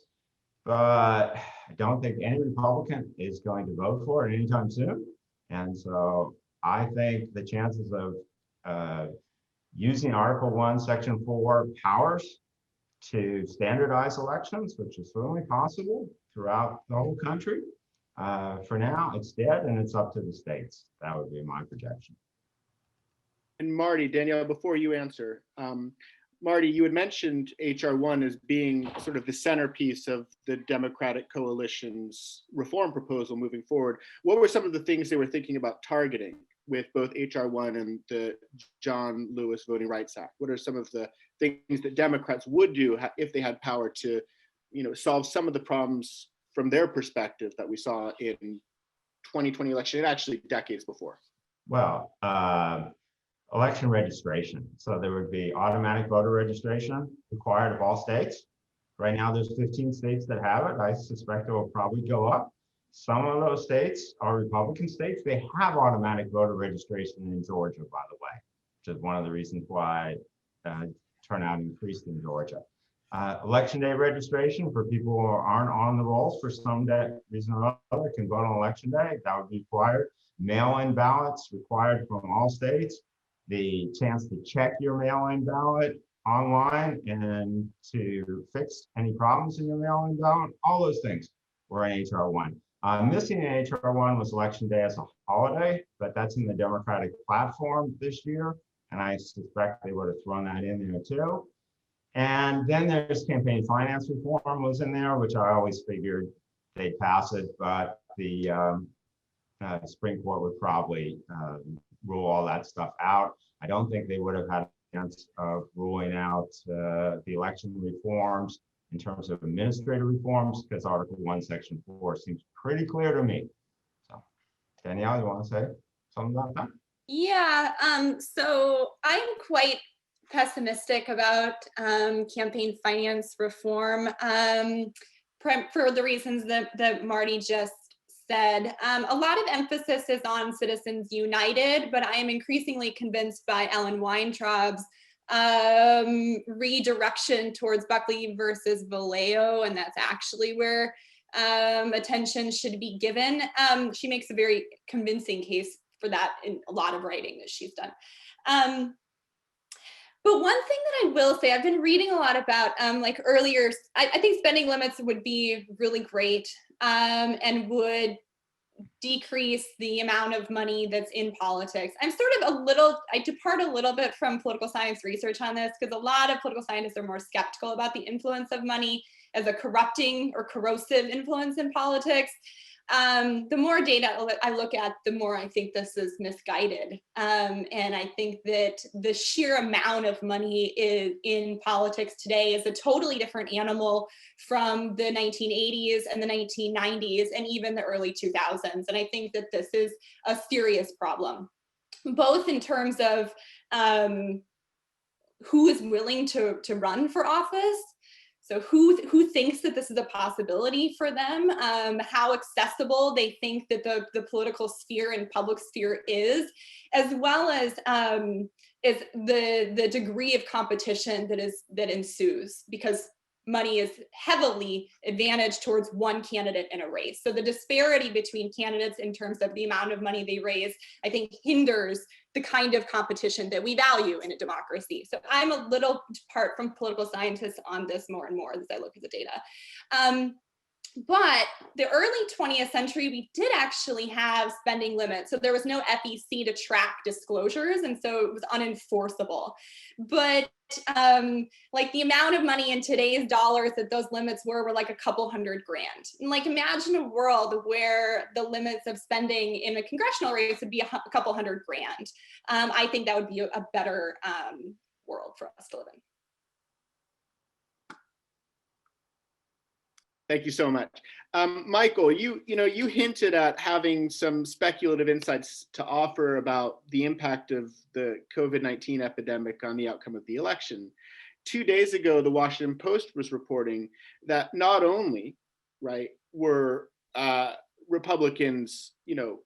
but I don't think any Republican is going to vote for it anytime soon. And so I think the chances of using Article 1, Section 4 powers to standardize elections, which is certainly possible throughout the whole country, for now, it's dead and it's up to the states. That would be my projection. And Marty, Danielle, before you answer, Marty, you had mentioned HR 1 as being sort of the centerpiece of the Democratic coalition's reform proposal moving forward. What were some of the things they were thinking about targeting with both HR 1 and the John Lewis Voting Rights Act? What are some of the things that Democrats would do if they had power to, solve some of the problems from their perspective that we saw in 2020 election and actually decades before? Well, election registration. So there would be automatic voter registration required of all states. Right now, there's 15 states that have it. I suspect it will probably go up. Some of those states are Republican states. They have automatic voter registration in Georgia, by the way, which is one of the reasons why turnout increased in Georgia. Election day registration for people who aren't on the rolls for some reason or other can vote on election day. That would be required. Mail-in ballots required from all states. The chance to check your mail-in ballot online and to fix any problems in your mail-in ballot, all those things were in HR 1. Missing in HR 1 was election day as a holiday, but that's in the Democratic platform this year, and I suspect they would have thrown that in there too. And then there's campaign finance reform was in there, which I always figured they'd pass it, but the Supreme Court would probably rule all that stuff out. I don't think they would have had a chance of ruling out the election reforms in terms of administrative reforms, because Article 1, Section 4 seems pretty clear to me. So, Danielle, you want to say something about that? Yeah, so I'm quite pessimistic about campaign finance reform for the reasons that Marty just said. A lot of emphasis is on Citizens United, but I am increasingly convinced by Ellen Weintraub's redirection towards Buckley versus Vallejo, and that's actually where attention should be given. She makes a very convincing case for that in a lot of writing that she's done. But one thing that I will say, I've been reading a lot about, like earlier, I think spending limits would be really great and would decrease the amount of money that's in politics. I depart a little bit from political science research on this because a lot of political scientists are more skeptical about the influence of money as a corrupting or corrosive influence in politics. The more data I look at, the more I think this is misguided. And I think that the sheer amount of money in politics today is a totally different animal from the 1980s and the 1990s and even the early 2000s. And I think that this is a serious problem, both in terms of who is willing to run for office. So who thinks that this is a possibility for them, how accessible they think that the political sphere and public sphere is, as well as the degree of competition that ensues, because money is heavily advantaged towards one candidate in a race. So the disparity between candidates in terms of the amount of money they raise, I think hinders the kind of competition that we value in a democracy. So I'm a little apart from political scientists on this more and more as I look at the data. But the early 20th century, we did actually have spending limits. So there was no FEC to track disclosures, and so it was unenforceable. But like the amount of money in today's dollars that those limits were like a couple $100,000. And like imagine a world where the limits of spending in a congressional race would be a couple $100,000. I think that would be a better world for us to live in. Thank you so much. Michael, you hinted at having some speculative insights to offer about the impact of the COVID-19 epidemic on the outcome of the election. 2 days ago, the Washington Post was reporting that not only, were Republicans,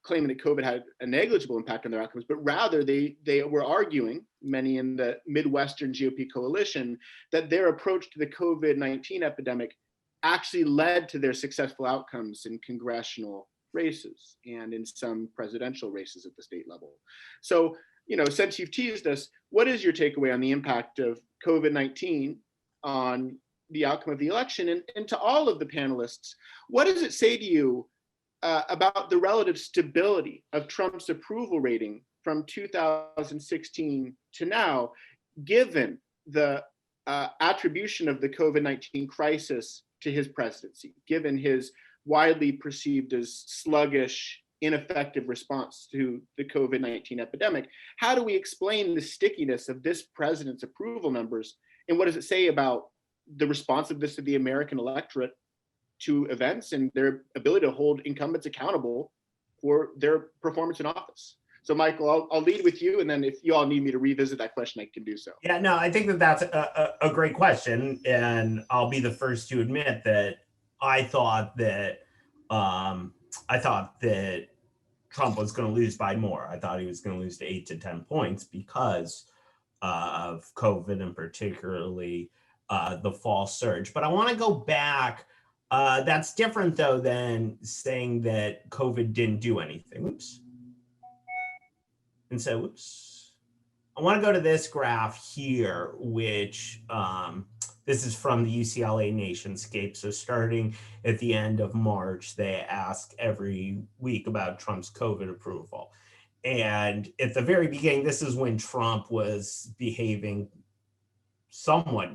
claiming that COVID had a negligible impact on their outcomes, but rather they were arguing many in the Midwestern GOP coalition, that their approach to the COVID-19 epidemic actually led to their successful outcomes in congressional races and in some presidential races at the state level. So, since you've teased us, what is your takeaway on the impact of COVID-19 on the outcome of the election? And to all of the panelists, what does it say to you about the relative stability of Trump's approval rating from 2016 to now, given the attribution of the COVID-19 crisis to his presidency, given his widely perceived as sluggish, ineffective response to the COVID-19 epidemic? How do we explain the stickiness of this president's approval numbers? And what does it say about the responsiveness of the American electorate to events and their ability to hold incumbents accountable for their performance in office? So Michael, I'll lead with you, and then if you all need me to revisit that question, I can do so. Yeah, no, I think that that's a great question, and I'll be the first to admit that I thought that Trump was going to lose by more. I thought he was going to lose to 8 to 10 points because of COVID and particularly the fall surge. But I want to go back. That's different, though, than saying that COVID didn't do anything. Oops. And so, I want to go to this graph here, which this is from the UCLA Nationscape. So starting at the end of March, they ask every week about Trump's COVID approval. And at the very beginning, this is when Trump was behaving somewhat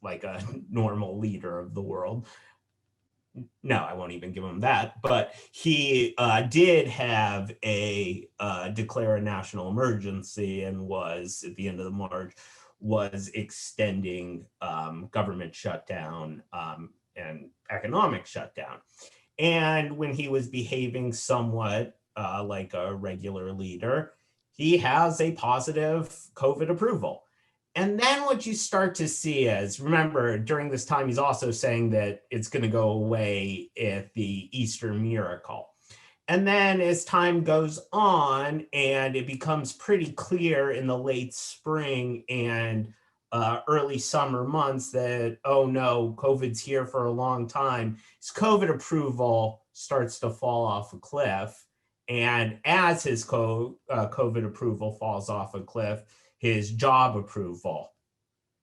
like a normal leader of the world. No, I won't even give him that, but he did have a declare a national emergency and was, at the end of the March, was extending government shutdown and economic shutdown. And when he was behaving somewhat like a regular leader, he has a positive COVID approval. And then what you start to see is, remember, during this time, he's also saying that it's going to go away at the Easter miracle. And then as time goes on and it becomes pretty clear in the late spring and early summer months that, oh no, COVID's here for a long time, his COVID approval starts to fall off a cliff. And as his COVID approval falls off a cliff, his job approval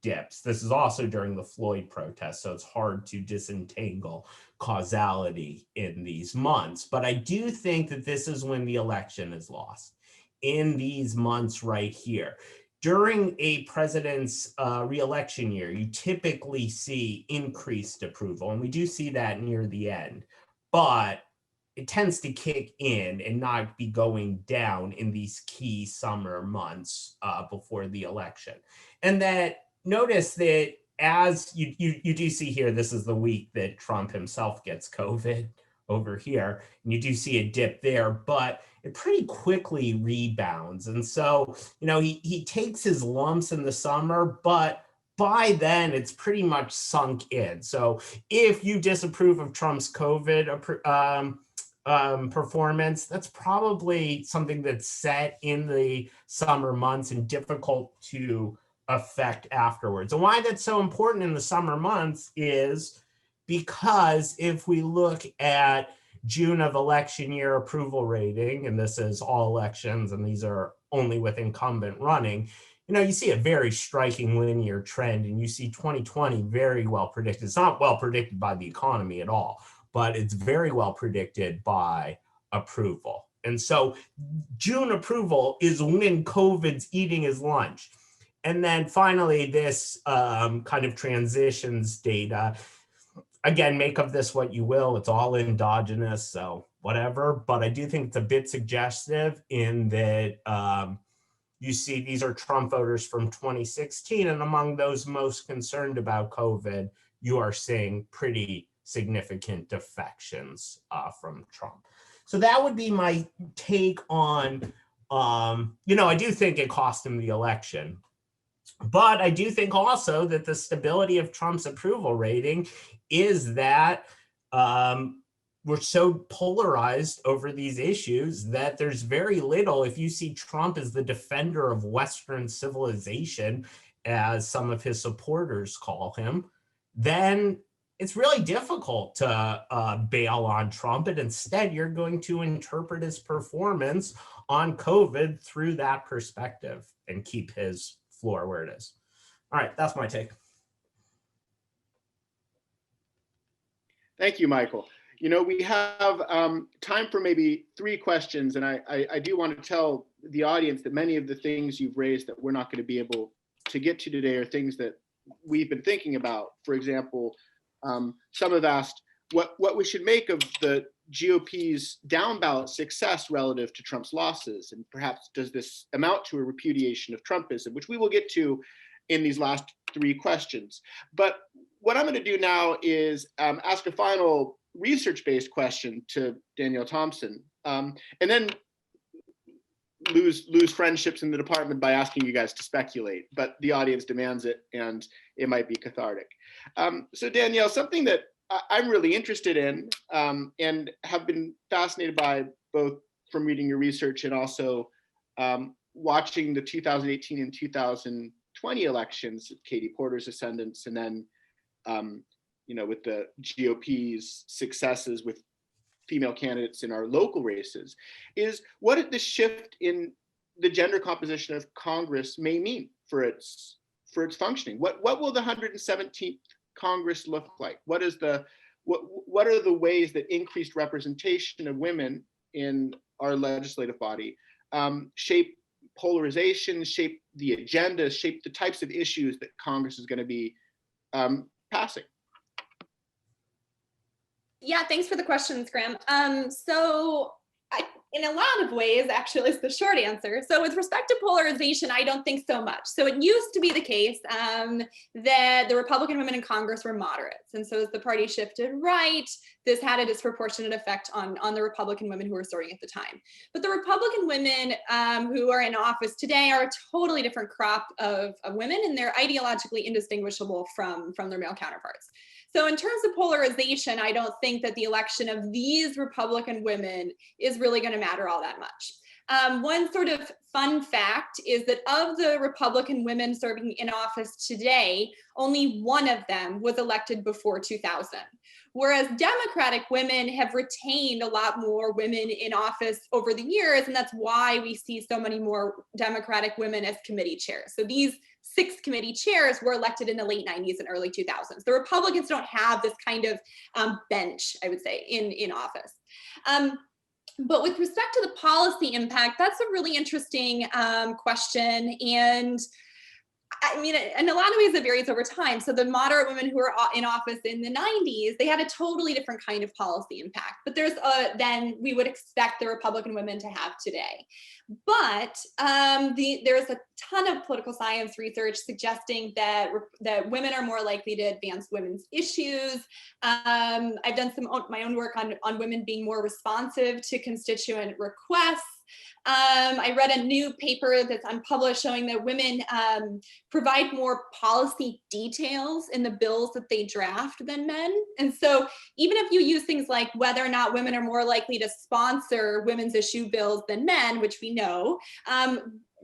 dips. This is also during the Floyd protests, so it's hard to disentangle causality in these months. But I do think that this is when the election is lost, in these months right here. During a president's re-election year, you typically see increased approval, and we do see that near the end. But it tends to kick in and not be going down in these key summer months before the election. And that, notice that as you do see here, this is the week that Trump himself gets COVID over here, and you do see a dip there, but it pretty quickly rebounds. And so, he takes his lumps in the summer, but by then it's pretty much sunk in. So if you disapprove of Trump's COVID performance, that's probably something that's set in the summer months and difficult to affect afterwards. And why that's so important in the summer months is because if we look at June of election year approval rating, and this is all elections, and these are only with incumbent running, you see a very striking linear trend, and you see 2020 very well predicted. It's not well predicted by the economy at all, but it's very well predicted by approval. And so June approval is when COVID's eating his lunch. And then finally, this kind of transitions data. Again, make of this what you will. It's all endogenous, so whatever. But I do think it's a bit suggestive in that you see these are Trump voters from 2016. And among those most concerned about COVID, you are seeing pretty significant defections from Trump. So that would be my take on, I do think it cost him the election, but I do think also that the stability of Trump's approval rating is that we're so polarized over these issues that there's very little. If you see Trump as the defender of Western civilization, as some of his supporters call him, then it's really difficult to bail on Trump. And instead, you're going to interpret his performance on COVID through that perspective and keep his floor where it is. All right, that's my take. Thank you, Michael. You know, we have time for maybe 3 questions, and I do want to tell the audience that many of the things you've raised that we're not going to be able to get to today are things that we've been thinking about. For example, some have asked what we should make of the GOP's down ballot success relative to Trump's losses, and perhaps does this amount to a repudiation of Trumpism, which we will get to in these last 3 questions. But what I'm going to do now is ask a final research-based question to Danielle Thomsen, and then lose friendships in the department by asking you guys to speculate, but the audience demands it, and it might be cathartic. So Danielle, something that I'm really interested in and have been fascinated by, both from reading your research and also watching the 2018 and 2020 elections, Katie Porter's ascendance, and then you know, with the GOP's successes with female candidates in our local races, is what the shift in the gender composition of Congress may mean for its functioning. What will the 117th Congress look like? What are the ways that increased representation of women in our legislative body shape polarization, shape the agenda, shape the types of issues that Congress is going to be passing? Yeah, thanks for the questions, Graeme. In a lot of ways, actually, is the short answer. So with respect to polarization, I don't think so much. So it used to be the case that the Republican women in Congress were moderates. And so as the party shifted right, this had a disproportionate effect on the Republican women who were serving at the time. But the Republican women who are in office today are a totally different crop of women, and they're ideologically indistinguishable from their male counterparts. So in terms of polarization, I don't think that the election of these Republican women is really going to matter all that much. One sort of fun fact is that of the Republican women serving in office today, only one of them was elected before 2000. Whereas Democratic women have retained a lot more women in office over the years, and that's why we see so many more Democratic women as committee chairs. So these 6 committee chairs were elected in the late 90s and early 2000s. The Republicans don't have this kind of bench, I would say, in office. But with respect to the policy impact, that's a really interesting question. And I mean, in a lot of ways, it varies over time. So the moderate women who were in office in the 90s, they had a totally different kind of policy impact. But there's than we would expect the Republican women to have today. But there's a ton of political science research suggesting that women are more likely to advance women's issues. I've done my own work on women being more responsive to constituent requests. I read a new paper that's unpublished showing that women provide more policy details in the bills that they draft than men. And so even if you use things like whether or not women are more likely to sponsor women's issue bills than men, which we know,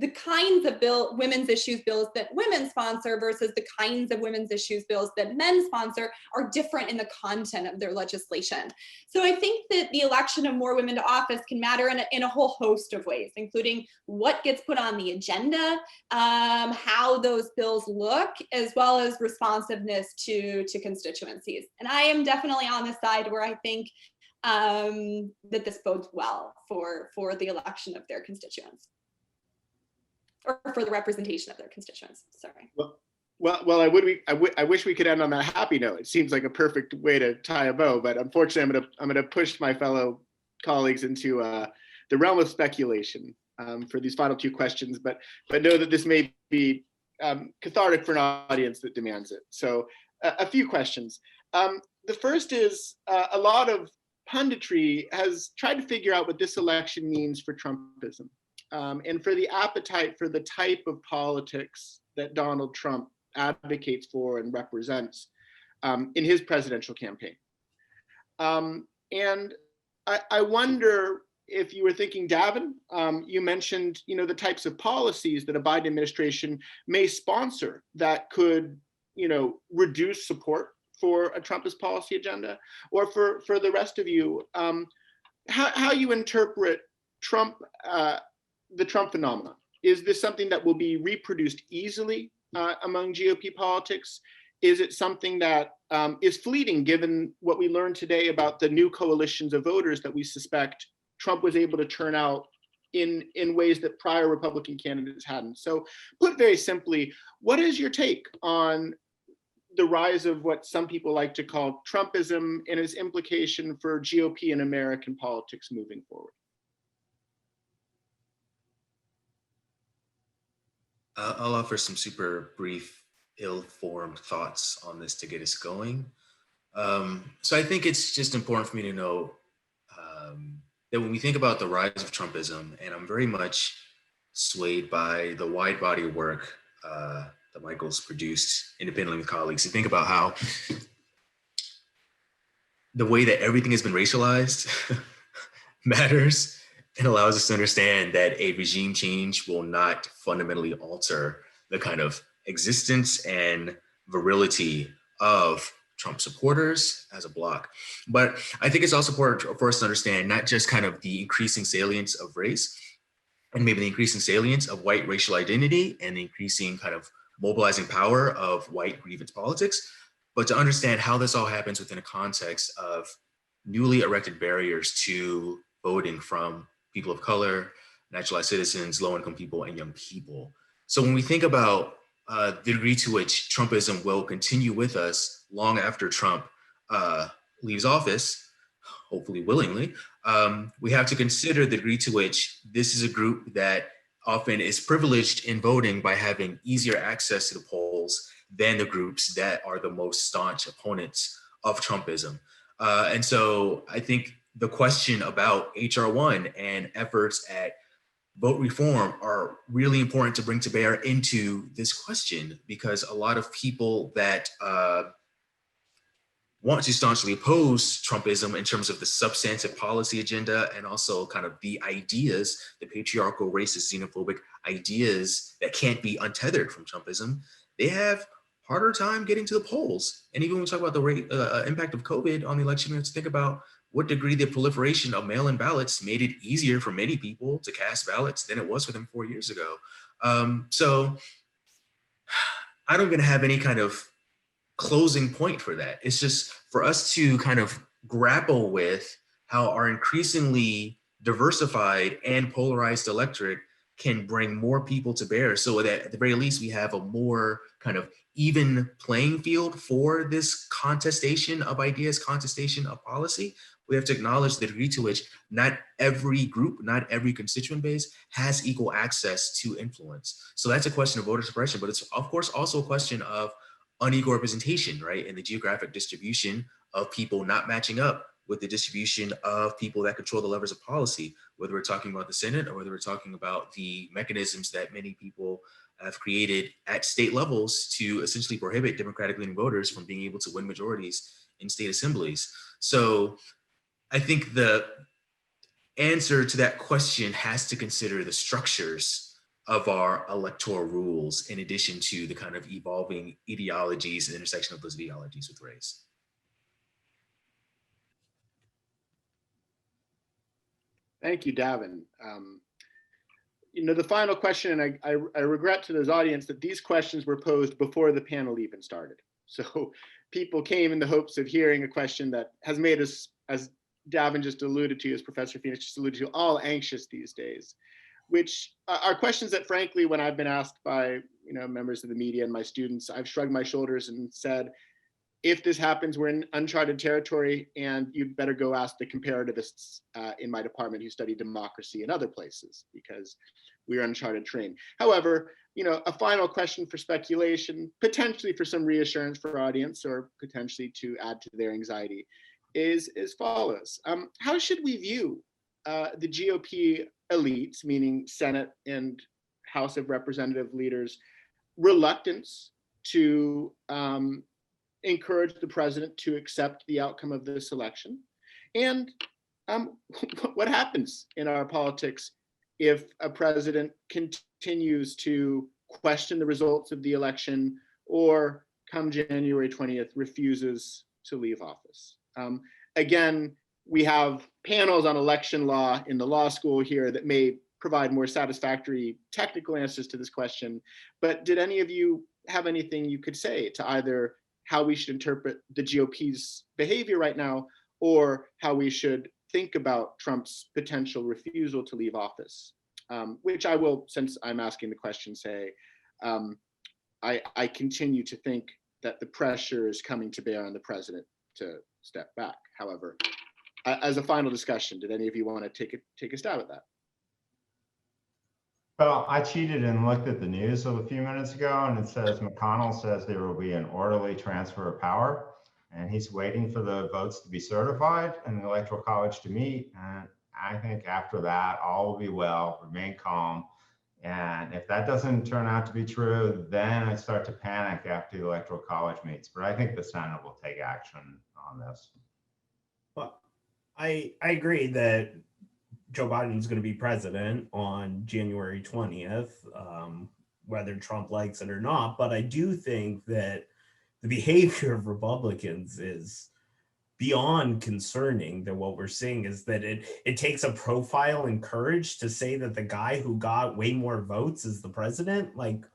the kinds of women's issues bills that women sponsor versus the kinds of women's issues bills that men sponsor are different in the content of their legislation. So I think that the election of more women to office can matter in a whole host of ways, including what gets put on the agenda, how those bills look, as well as responsiveness to constituencies. And I am definitely on the side where I think that this bodes well for the election of their constituents, or for the representation of their constituents. Sorry. Well, I wish we could end on that happy note. It seems like a perfect way to tie a bow, but unfortunately, I'm going to push my fellow colleagues into the realm of speculation for these final 2 questions. But know that this may be cathartic for an audience that demands it. So a few questions. The first is a lot of punditry has tried to figure out what this election means for Trumpism. And for the appetite for the type of politics that Donald Trump advocates for and represents in his presidential campaign. And I wonder if you were thinking, Davin, you mentioned, the types of policies that a Biden administration may sponsor that could, reduce support for a Trumpist policy agenda, or for the rest of you, how you interpret Trump, the Trump phenomenon. Is this something that will be reproduced easily among GOP politics? Is it something that is fleeting, given what we learned today about the new coalitions of voters that we suspect Trump was able to turn out in ways that prior Republican candidates hadn't? So put very simply, what is your take on the rise of what some people like to call Trumpism and its implication for GOP and American politics moving forward? I'll offer some super brief, ill-formed thoughts on this to get us going. So I think it's just important for me to know that when we think about the rise of Trumpism, and I'm very much swayed by the wide body of work that Michael's produced independently with colleagues, to think about how the way that everything has been racialized matters, and allows us to understand that a regime change will not fundamentally alter the kind of existence and virility of Trump supporters as a bloc. But I think it's also important for us to understand not just kind of the increasing salience of race, and maybe the increasing salience of white racial identity, and the increasing kind of mobilizing power of white grievance politics, but to understand how this all happens within a context of newly erected barriers to voting from people of color, naturalized citizens, low-income people, and young people. So when we think about the degree to which Trumpism will continue with us long after Trump leaves office, hopefully willingly, we have to consider the degree to which this is a group that often is privileged in voting by having easier access to the polls than the groups that are the most staunch opponents of Trumpism. And so I think the question about HR 1 and efforts at vote reform are really important to bring to bear into this question, because a lot of people that want to staunchly oppose Trumpism in terms of the substantive policy agenda, and also kind of the ideas, the patriarchal, racist, xenophobic ideas that can't be untethered from Trumpism, they have harder time getting to the polls. And even when we talk about the impact of COVID on the election, we have to think about what degree the proliferation of mail-in ballots made it easier for many people to cast ballots than it was for them 4 years ago. So I don't even have any kind of closing point for that. It's just for us to kind of grapple with how our increasingly diversified and polarized electorate can bring more people to bear, so that at the very least we have a more kind of even playing field for this contestation of ideas, contestation of policy. We have to acknowledge the degree to which not every group, not every constituent base has equal access to influence. So that's a question of voter suppression, but it's of course also a question of unequal representation, right? And the geographic distribution of people not matching up with the distribution of people that control the levers of policy, whether we're talking about the Senate or whether we're talking about the mechanisms that many people have created at state levels to essentially prohibit Democratic leaning voters from being able to win majorities in state assemblies. So I think the answer to that question has to consider the structures of our electoral rules, in addition to the kind of evolving ideologies and intersection of those ideologies with race. Thank you, Davin. The final question, and I regret to this audience that these questions were posed before the panel even started. So people came in the hopes of hearing a question that has made us, as Davin just alluded to, as Professor Phoenix just alluded to, all anxious these days, which are questions that, frankly, when I've been asked by members of the media and my students, I've shrugged my shoulders and said, if this happens, we're in uncharted territory, and you'd better go ask the comparativists in my department who study democracy in other places, because we're uncharted terrain. However, a final question for speculation, potentially for some reassurance for our audience, or potentially to add to their anxiety, is as follows. How should we view the GOP elites, meaning Senate and House of Representative leaders, reluctance to encourage the president to accept the outcome of this election? And what happens in our politics if a president continues to question the results of the election or come January 20th refuses to leave office? Again, we have panels on election law in the law school here that may provide more satisfactory technical answers to this question, but did any of you have anything you could say to either how we should interpret the GOP's behavior right now, or how we should think about Trump's potential refusal to leave office? Which I will, since I'm asking the question, say, I continue to think that the pressure is coming to bear on the president to step back. However, as a final discussion, did any of you want to take a stab at that? Well, I cheated and looked at the news a few minutes ago, and it says McConnell says there will be an orderly transfer of power, and he's waiting for the votes to be certified and the Electoral College to meet. And I think after that, all will be well, remain calm. And if that doesn't turn out to be true, then I start to panic after the Electoral College meets. But I think the Senate will take action on this. Well, I agree that Joe Biden is going to be president on January 20th, whether Trump likes it or not. But I do think that the behavior of Republicans is beyond concerning. That what we're seeing is that it takes a profile and courage to say that the guy who got way more votes is the president. Like,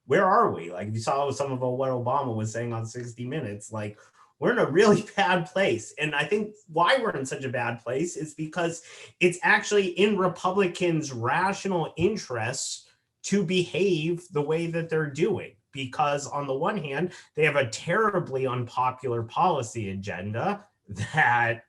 where are we? Like, you saw some of what Obama was saying on 60 Minutes, like, we're in a really bad place. And I think why we're in such a bad place is because it's actually in Republicans' rational interests to behave the way that they're doing. Because on the one hand, they have a terribly unpopular policy agenda that,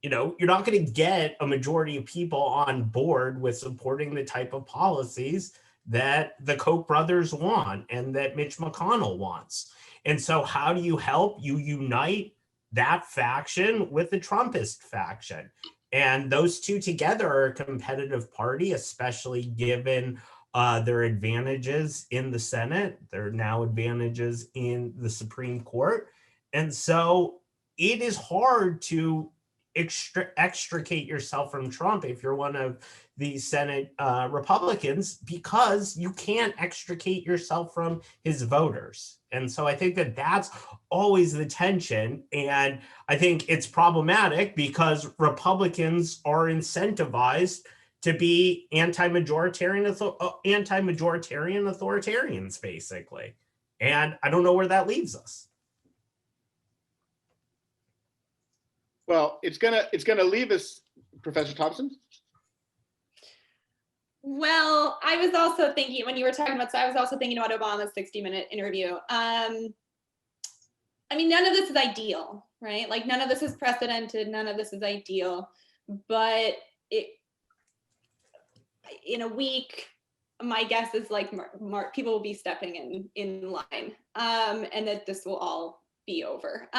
you're not going to get a majority of people on board with supporting the type of policies that the Koch brothers want and that Mitch McConnell wants. And so how do you help? You unite that faction with the Trumpist faction. And those two together are a competitive party, especially given their advantages in the Senate. There are now advantages in the Supreme Court. And so it is hard to extricate yourself from Trump if you're one of the Senate Republicans, because you can't extricate yourself from his voters. And so I think that that's always the tension. And I think it's problematic because Republicans are incentivized to be anti-majoritarian authoritarians, basically. And I don't know where that leaves us. Well, it's gonna leave us, Professor Thomsen. Well, I was also thinking when you were talking about, so I was also thinking about Obama's 60-minute interview. I mean, none of this is ideal, right? Like, none of this is precedented, none of this is ideal, but in a week, my guess is like people will be stepping in line, and that this will all be over.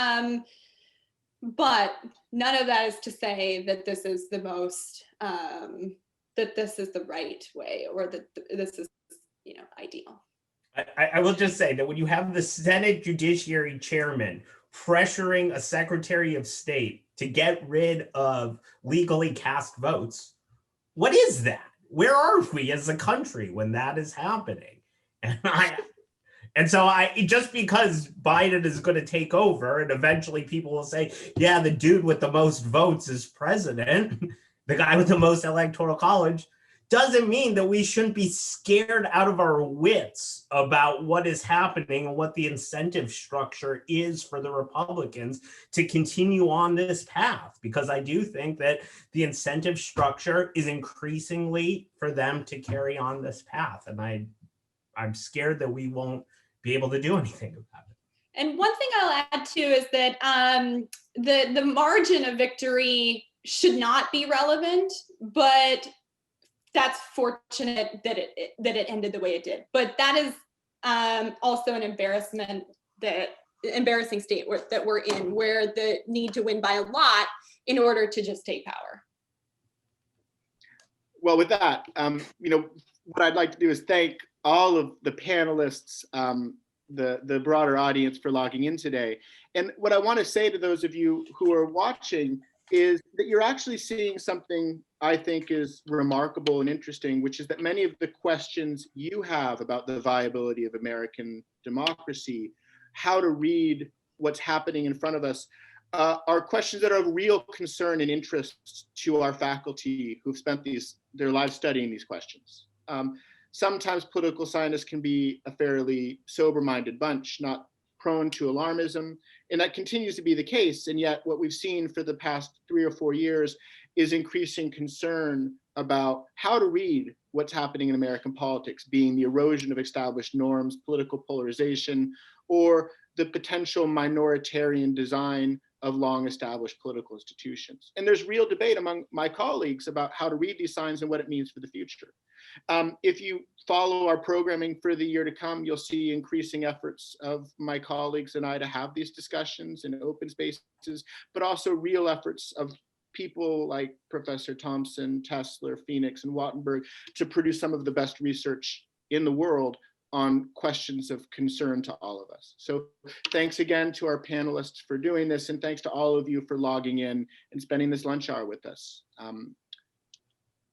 But none of that is to say that this is the most, that this is the right way, or that this is, ideal. I will just say that when you have the Senate Judiciary Chairman pressuring a Secretary of State to get rid of legally cast votes, what is that? Where are we as a country when that is happening? And so just because Biden is going to take over and eventually people will say, yeah, the dude with the most votes is president, the guy with the most electoral college, doesn't mean that we shouldn't be scared out of our wits about what is happening and what the incentive structure is for the Republicans to continue on this path. Because I do think that the incentive structure is increasingly for them to carry on this path. And I'm scared that we won't be able to do anything about it. And one thing I'll add too is that the margin of victory should not be relevant, but that's fortunate that it ended the way it did. But that is also an embarrassing state that we're in, where the need to win by a lot in order to just take power. Well, with that, what I'd like to do is thank all of the panelists, the broader audience for logging in today. And what I want to say to those of you who are watching, is that you're actually seeing something I think is remarkable and interesting, which is that many of the questions you have about the viability of American democracy, how to read what's happening in front of us, are questions that are of real concern and interest to our faculty who've spent their lives studying these questions. Sometimes political scientists can be a fairly sober-minded bunch, not prone to alarmism, and that continues to be the case. And yet what we've seen for the past 3 or 4 years is increasing concern about how to read what's happening in American politics, being the erosion of established norms, political polarization, or the potential minoritarian design of long established political institutions. And there's real debate among my colleagues about how to read these signs and what it means for the future. If you follow our programming for the year to come, you'll see increasing efforts of my colleagues and I to have these discussions in open spaces, but also real efforts of people like Professor Thomsen, Tesler, Phoenix, and Wattenberg to produce some of the best research in the world on questions of concern to all of us. So thanks again to our panelists for doing this, and thanks to all of you for logging in and spending this lunch hour with us.